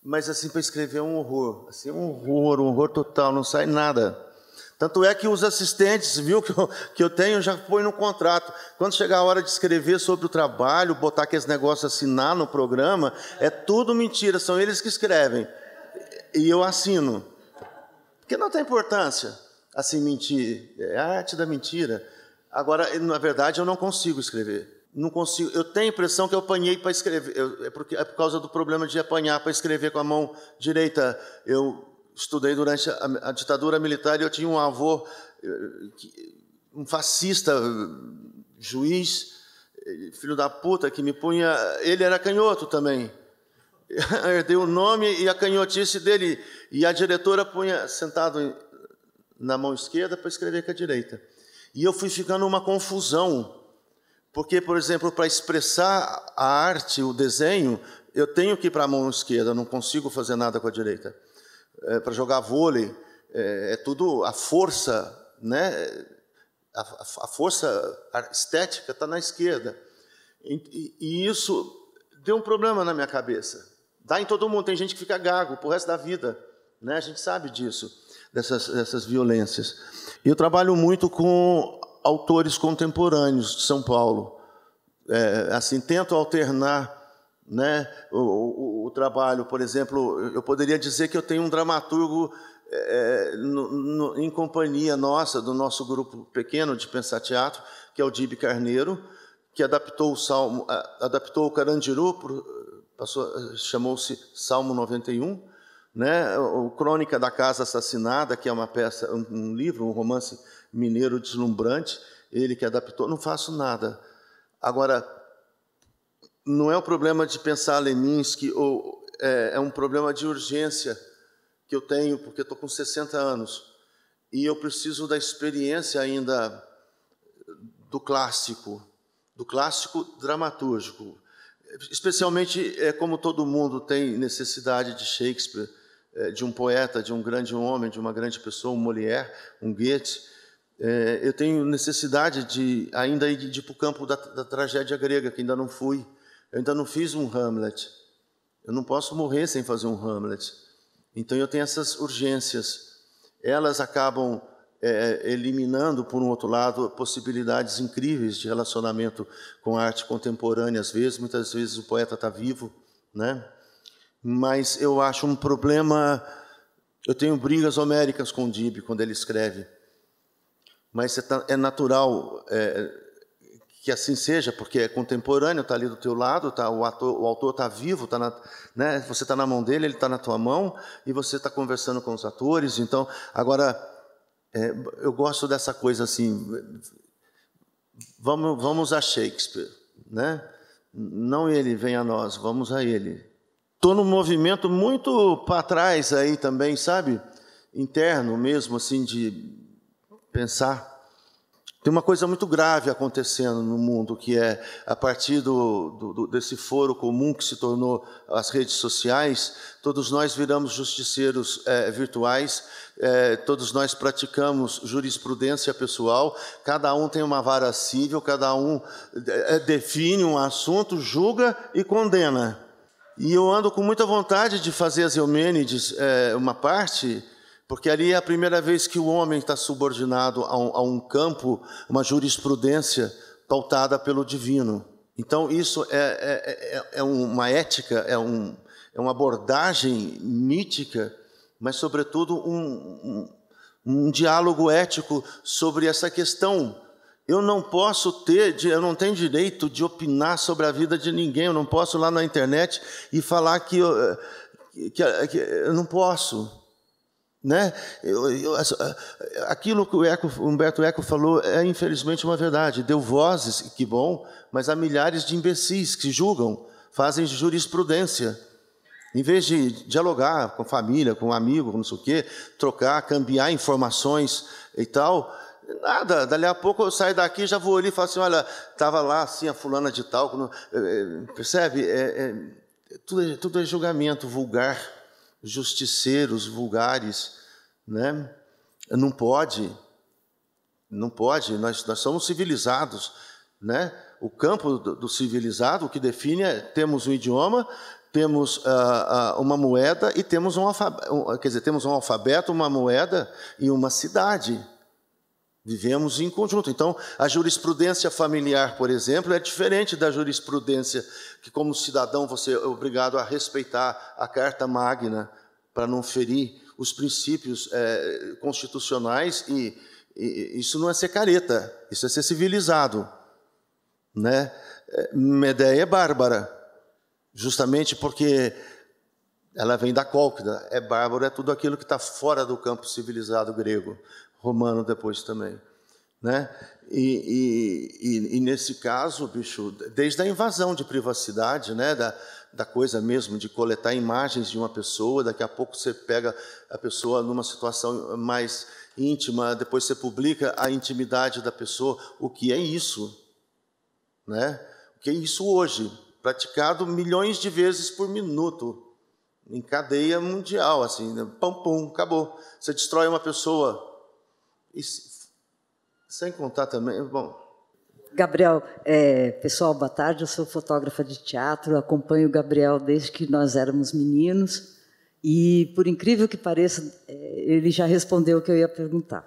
mas assim, para escrever é um horror, assim, um horror total, não sai nada. Tanto é que os assistentes, viu, que eu tenho, já põe no contrato. Quando chegar a hora de escrever sobre o trabalho, botar aqueles negócios, assinar no programa, é tudo mentira, são eles que escrevem. E eu assino. Porque não tem importância, assim, mentir. É a arte da mentira. Agora, na verdade, eu não consigo escrever. Não consigo. Eu tenho a impressão que eu apanhei para escrever. É por causa do problema de apanhar para escrever com a mão direita. Eu estudei durante a ditadura militar e eu tinha um avô, um fascista, juiz, filho da puta, que me punha... Ele era canhoto também. Eu herdei o nome e a canhotice dele. E a diretora punha sentado na mão esquerda para escrever com a direita. E eu fui ficando uma confusão. Porque, por exemplo, para expressar a arte, o desenho, eu tenho que ir para a mão esquerda, eu não consigo fazer nada com a direita. Para jogar vôlei, é tudo a força, né? A força estética está na esquerda. E isso deu um problema na minha cabeça. Dá em todo mundo, tem gente que fica gago pro resto da vida, né? A gente sabe disso, dessas violências. Eu trabalho muito com autores contemporâneos de São Paulo. Assim, tento alternar, né, o trabalho. Por exemplo, eu poderia dizer que eu tenho um dramaturgo em companhia nossa, do nosso grupo pequeno de Pensar Teatro, que é o Dibe Carneiro, que adaptou o Carandiru, chamou-se Salmo 91, né? O Crônica da Casa Assassinada, que é uma peça, um livro, um romance mineiro deslumbrante, ele que adaptou. Não faço nada. Agora, não é o problema de pensar Leminski, é um problema de urgência que eu tenho, porque estou com 60 anos, e eu preciso da experiência ainda do clássico dramatúrgico. Especialmente, como todo mundo tem necessidade de Shakespeare, de um poeta, de um grande homem, de uma grande pessoa, um Molière, um Goethe, eu tenho necessidade de ainda ir para o campo da tragédia grega, que ainda não fui. Eu ainda não fiz um Hamlet. Eu não posso morrer sem fazer um Hamlet. Então eu tenho essas urgências. Elas acabam eliminando, por um outro lado, possibilidades incríveis de relacionamento com a arte contemporânea. Muitas vezes o poeta está vivo, né? Mas eu acho um problema. Eu tenho brigas homéricas com o Dib quando ele escreve, mas é natural que assim seja, porque é contemporâneo, está ali do teu lado, o autor está vivo, né? Você está na mão dele, ele está na tua mão, e você está conversando com os atores. Então, agora, eu gosto dessa coisa assim, vamos a Shakespeare, né? Não ele vem a nós, vamos a ele. Estou num movimento muito para trás aí também, sabe? Interno mesmo, assim, de pensar. Tem uma coisa muito grave acontecendo no mundo, que é, a partir desse foro comum que se tornou as redes sociais, todos nós viramos justiceiros virtuais, todos nós praticamos jurisprudência pessoal, cada um tem uma vara civil, cada um define um assunto, julga e condena. E eu ando com muita vontade de fazer as Eumênides uma parte, porque ali é a primeira vez que o homem está subordinado a um campo, uma jurisprudência pautada pelo divino. Então, isso é uma ética, é uma abordagem mítica, mas, sobretudo, um diálogo ético sobre essa questão. Eu não tenho direito de opinar sobre a vida de ninguém, eu não posso ir lá na internet e falar que eu não posso. Né? Aquilo que o Humberto Eco falou é, infelizmente, uma verdade. Deu vozes, que bom, mas há milhares de imbecis que julgam, fazem jurisprudência. Em vez de dialogar com a família, com um amigo, com não sei o quê, trocar, cambiar informações e tal, nada. Dali a pouco eu saio daqui, já vou ali e falo assim, olha, estava lá assim a fulana de tal. Percebe? Tudo é julgamento vulgar. Justiceiros vulgares, né? Não pode, nós somos civilizados, né? O campo do civilizado, o que define temos um idioma, temos uma moeda e temos temos um alfabeto, uma moeda e uma cidade. Vivemos em conjunto. Então, a jurisprudência familiar, por exemplo, é diferente da jurisprudência que, como cidadão, você é obrigado a respeitar a Carta Magna para não ferir os princípios constitucionais. E isso não é ser careta, isso é ser civilizado, né? Medeia é bárbara, justamente porque ela vem da Cólquida. Bárbaro é tudo aquilo que está fora do campo civilizado grego, romano depois também, né? E nesse caso, bicho, desde a invasão de privacidade, né, da coisa mesmo de coletar imagens de uma pessoa, daqui a pouco você pega a pessoa numa situação mais íntima, depois você publica a intimidade da pessoa. O que é isso, né? O que é isso hoje? Praticado milhões de vezes por minuto, em cadeia mundial, assim, né? Pum, pum, acabou. Você destrói uma pessoa. E sem contar também, bom. Gabriel, pessoal, boa tarde. Eu sou fotógrafa de teatro, acompanho o Gabriel desde que nós éramos meninos e, por incrível que pareça, ele já respondeu o que eu ia perguntar.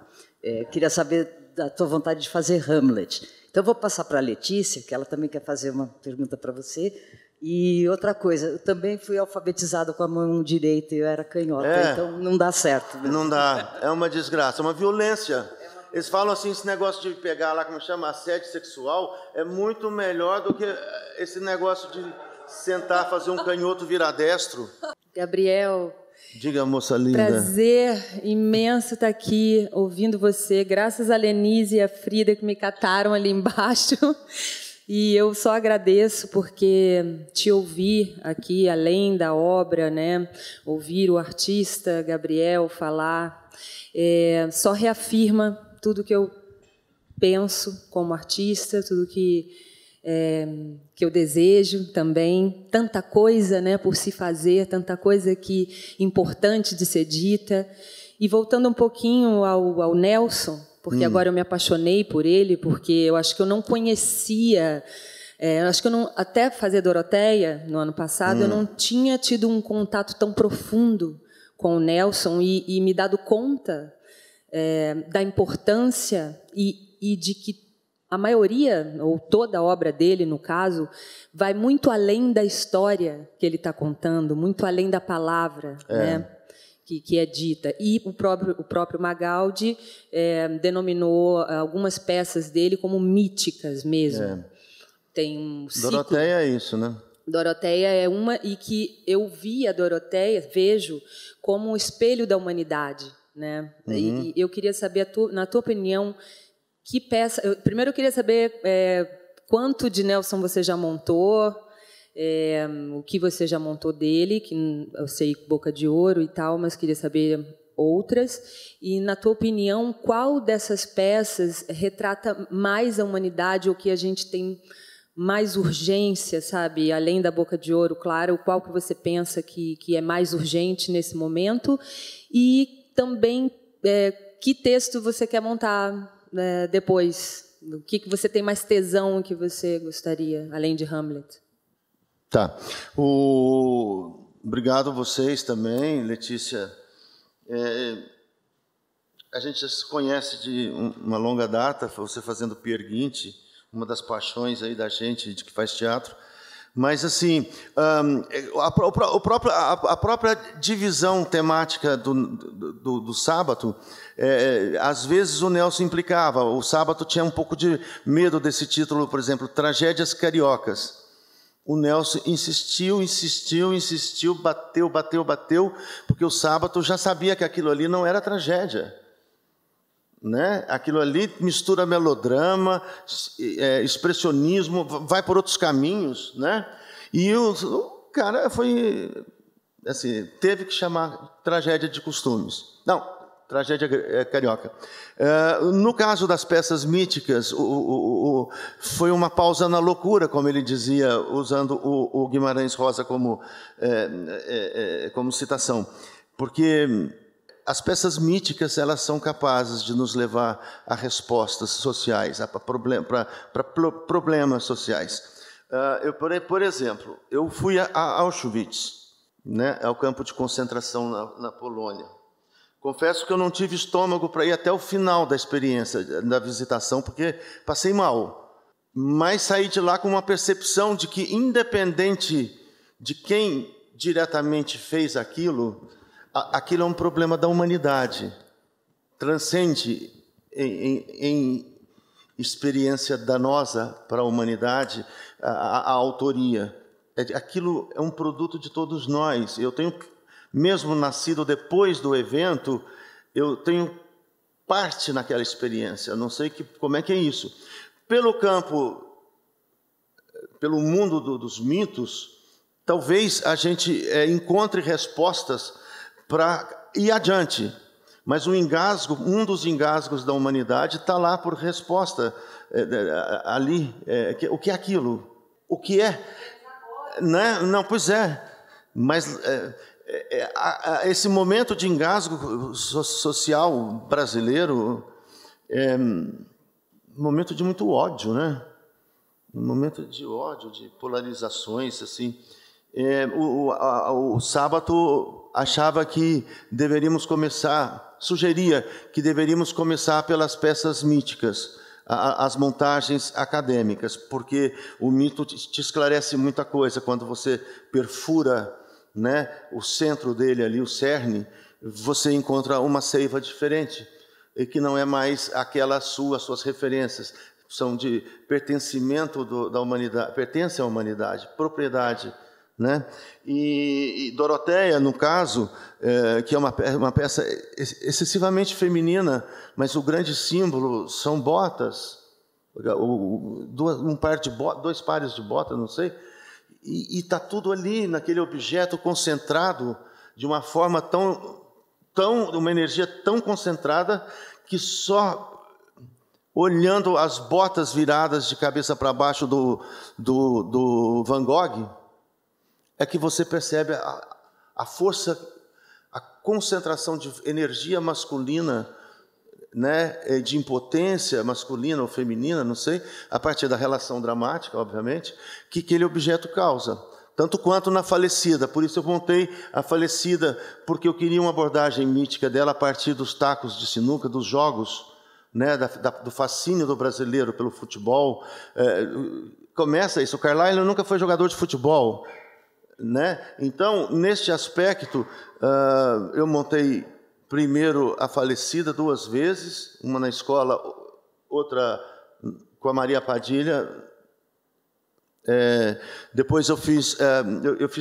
Queria saber da tua vontade de fazer Hamlet. Então, eu vou passar para a Letícia, que ela também quer fazer uma pergunta para você. E outra coisa, eu também fui alfabetizada com a mão direita e eu era canhota, então não dá certo. Né? Não dá, é uma desgraça, é uma violência. Eles falam assim, esse negócio de pegar lá, como chama, assédio sexual, é muito melhor do que esse negócio de sentar, fazer um canhoto virar destro. Gabriel, diga, moça linda. Prazer imenso estar aqui ouvindo você, graças a Lenise e a Frida que me cataram ali embaixo. E eu só agradeço porque te ouvir aqui, além da obra, né, ouvir o artista Gabriel falar, só reafirma tudo que eu penso como artista, tudo que eu desejo também, tanta coisa, né, por se fazer, tanta coisa importante de ser dita. E voltando um pouquinho ao Nelson, porque agora eu me apaixonei por ele, porque eu acho que eu não conhecia Acho que eu não, até fazer Doroteia, no ano passado, eu não tinha tido um contato tão profundo com o Nelson e me dado conta da importância e de que a maioria, ou toda a obra dele, no caso, vai muito além da história que ele está contando, muito além da palavra, né, que é dita. E o próprio Magaldi denominou algumas peças dele como míticas mesmo. Tem um ciclo. Doroteia é isso, né? Doroteia é uma, e que eu vi a Doroteia, vejo, como um espelho da humanidade, né? E eu queria saber, na tua opinião, que peça... Primeiro eu queria saber quanto de Nelson você já montou, o que você já montou dele, que eu sei Boca de Ouro e tal, mas queria saber outras. E, na tua opinião, qual dessas peças retrata mais a humanidade, ou que a gente tem mais urgência, sabe? Além da Boca de Ouro, claro, qual que você pensa que é mais urgente nesse momento? E também, que texto você quer montar depois? O que você tem mais tesão que você gostaria, além de Hamlet? Tá. Obrigado a vocês também, Letícia. A gente já se conhece de uma longa data, você fazendo Peer Gynt, uma das paixões aí da gente de que faz teatro. Mas, assim, a própria divisão temática do Sábato, às vezes o Nelson implicava. O Sábato tinha um pouco de medo desse título, por exemplo, Tragédias Cariocas. O Nelson insistiu, bateu, porque o Sábato já sabia que aquilo ali não era tragédia. Né? Aquilo ali mistura melodrama, expressionismo, vai por outros caminhos, né? E o cara foi assim, teve que chamar tragédia de costumes. Não, tragédia carioca. No caso das peças míticas, foi uma pausa na loucura, como ele dizia, usando o Guimarães Rosa como citação, porque as peças míticas, elas são capazes de nos levar a respostas sociais, para problemas sociais. Por exemplo, eu fui a Auschwitz, né, ao campo de concentração na Polônia. Confesso que eu não tive estômago para ir até o final da experiência, da visitação, porque passei mal. Mas saí de lá com uma percepção de que, independente de quem diretamente fez aquilo, aquilo é um problema da humanidade, transcende em experiência danosa para a humanidade a autoria. Aquilo é um produto de todos nós. Eu tenho, mesmo nascido depois do evento, eu tenho parte naquela experiência. Eu não sei como é que é isso. Pelo mundo dos mitos, talvez a gente encontre respostas para ir adiante, mas um dos engasgos da humanidade está lá por resposta ali. O que é aquilo? O que é? Né? Não, pois é. Mas esse momento de engasgo social brasileiro é um momento de muito ódio, né? Um momento de ódio, de polarizações, assim. O Sábato achava que sugeria que deveríamos começar pelas peças míticas, as montagens acadêmicas, porque o mito te esclarece muita coisa. Quando você perfura, né, o centro dele ali, o cerne, você encontra uma seiva diferente, e que não é mais suas referências, são de pertencimento da humanidade, pertence à humanidade, propriedade. Né? E Doroteia, no caso, que é uma peça excessivamente feminina, mas o grande símbolo são botas, dois pares de botas, não sei, e está tudo ali naquele objeto concentrado de uma forma uma energia tão concentrada que só olhando as botas viradas de cabeça para baixo do Van Gogh é que você percebe a força, a concentração de energia masculina né, de impotência masculina ou feminina, não sei, a partir da relação dramática, obviamente, que aquele objeto causa. Tanto quanto na Falecida. Por isso eu montei a Falecida, porque eu queria uma abordagem mítica dela a partir dos tacos de sinuca, dos jogos, né, do fascínio do brasileiro pelo futebol. Começa isso. O Carlyle nunca foi jogador de futebol, né? Então, neste aspecto, eu montei primeiro a Falecida 2 vezes, uma na escola, outra com a Maria Padilha. Depois eu fiz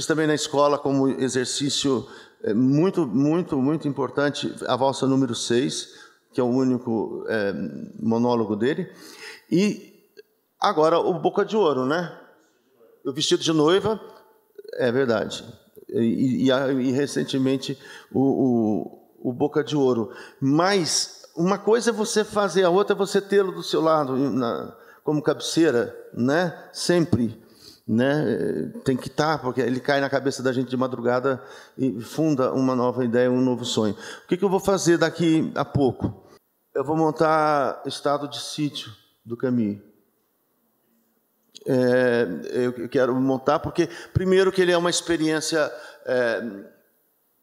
também na escola como exercício muito importante a valsa número 6, que é o único monólogo dele. E agora o Boca de Ouro, né? O Vestido de Noiva, é verdade. E recentemente o Boca de Ouro. Mas uma coisa é você fazer, a outra é você tê-lo do seu lado como cabeceira, né? Sempre, né? Tem que estar, porque ele cai na cabeça da gente de madrugada e funda uma nova ideia, um novo sonho. O que eu vou fazer daqui a pouco? Eu vou montar Estado de Sítio do Camus. Eu quero montar porque, primeiro, que ele é uma experiência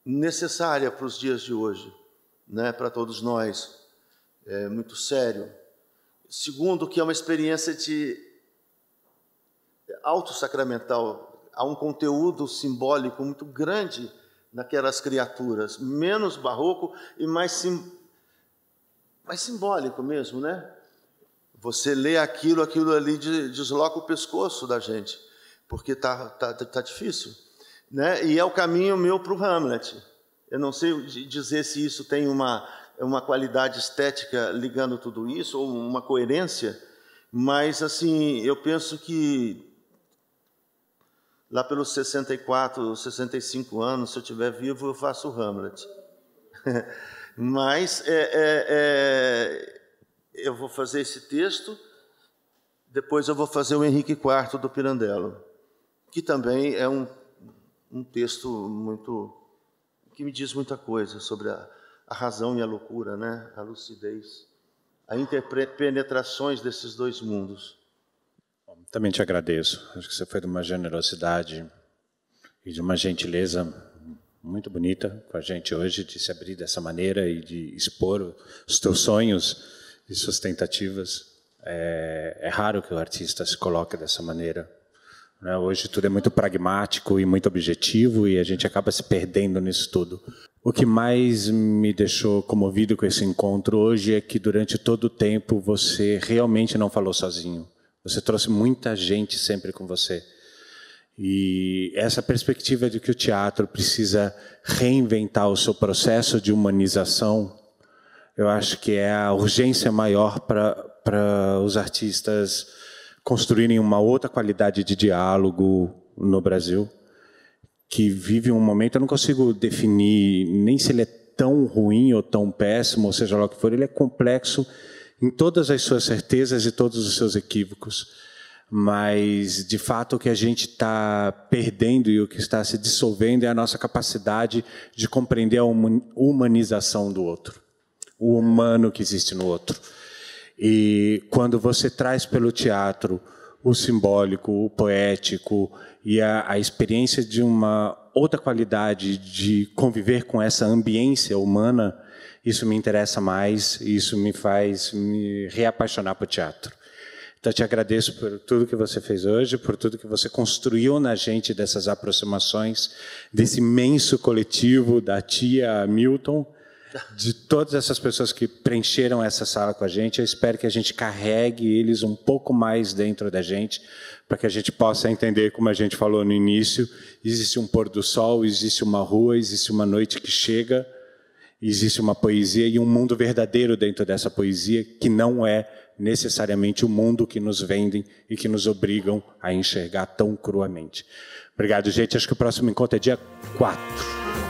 necessária para os dias de hoje, né? Para todos nós, muito sério. Segundo, que é uma experiência de autossacramental. Há um conteúdo simbólico muito grande naquelas criaturas, menos barroco e mais simbólico mesmo, né? Você lê aquilo ali desloca o pescoço da gente, porque tá difícil, né? E é o caminho meu para o Hamlet. Eu não sei dizer se isso tem uma qualidade estética ligando tudo isso, ou uma coerência, mas, assim, eu penso que lá pelos 64, 65 anos, se eu estiver vivo, eu faço o Hamlet. Mas eu vou fazer esse texto, depois eu vou fazer o Henrique IV do Pirandello, que também é um texto que me diz muita coisa sobre a razão e a loucura, né? A lucidez, a interpenetrações desses dois mundos. Bom, também te agradeço. Acho que você foi de uma generosidade e de uma gentileza muito bonita com a gente hoje, de se abrir dessa maneira e de expor os teus sonhos e suas tentativas. É raro que o artista se coloque dessa maneira. Hoje tudo é muito pragmático e muito objetivo e a gente acaba se perdendo nisso tudo. O que mais me deixou comovido com esse encontro hoje é que durante todo o tempo você realmente não falou sozinho. Você trouxe muita gente sempre com você. E essa perspectiva de que o teatro precisa reinventar o seu processo de humanização, eu acho que é a urgência maior para os artistas construírem uma outra qualidade de diálogo no Brasil, que vive um momento, eu não consigo definir nem se ele é tão ruim ou tão péssimo, ou seja lá o que for, ele é complexo em todas as suas certezas e todos os seus equívocos, mas, de fato, o que a gente está perdendo e o que está se dissolvendo é a nossa capacidade de compreender a humanização do outro, o humano que existe no outro. E quando você traz pelo teatro o simbólico, o poético e a experiência de uma outra qualidade de conviver com essa ambiência humana, isso me interessa mais, isso me faz me reapaixonar por teatro. Então, eu te agradeço por tudo que você fez hoje, por tudo que você construiu na gente dessas aproximações, desse imenso coletivo da tia Milton, de todas essas pessoas que preencheram essa sala com a gente. Eu espero que a gente carregue eles um pouco mais dentro da gente, para que a gente possa entender, como a gente falou no início, existe um pôr do sol, existe uma rua, existe uma noite que chega, existe uma poesia e um mundo verdadeiro dentro dessa poesia, que não é necessariamente o mundo que nos vendem e que nos obrigam a enxergar tão cruamente. Obrigado, gente. Acho que o próximo encontro é dia 4.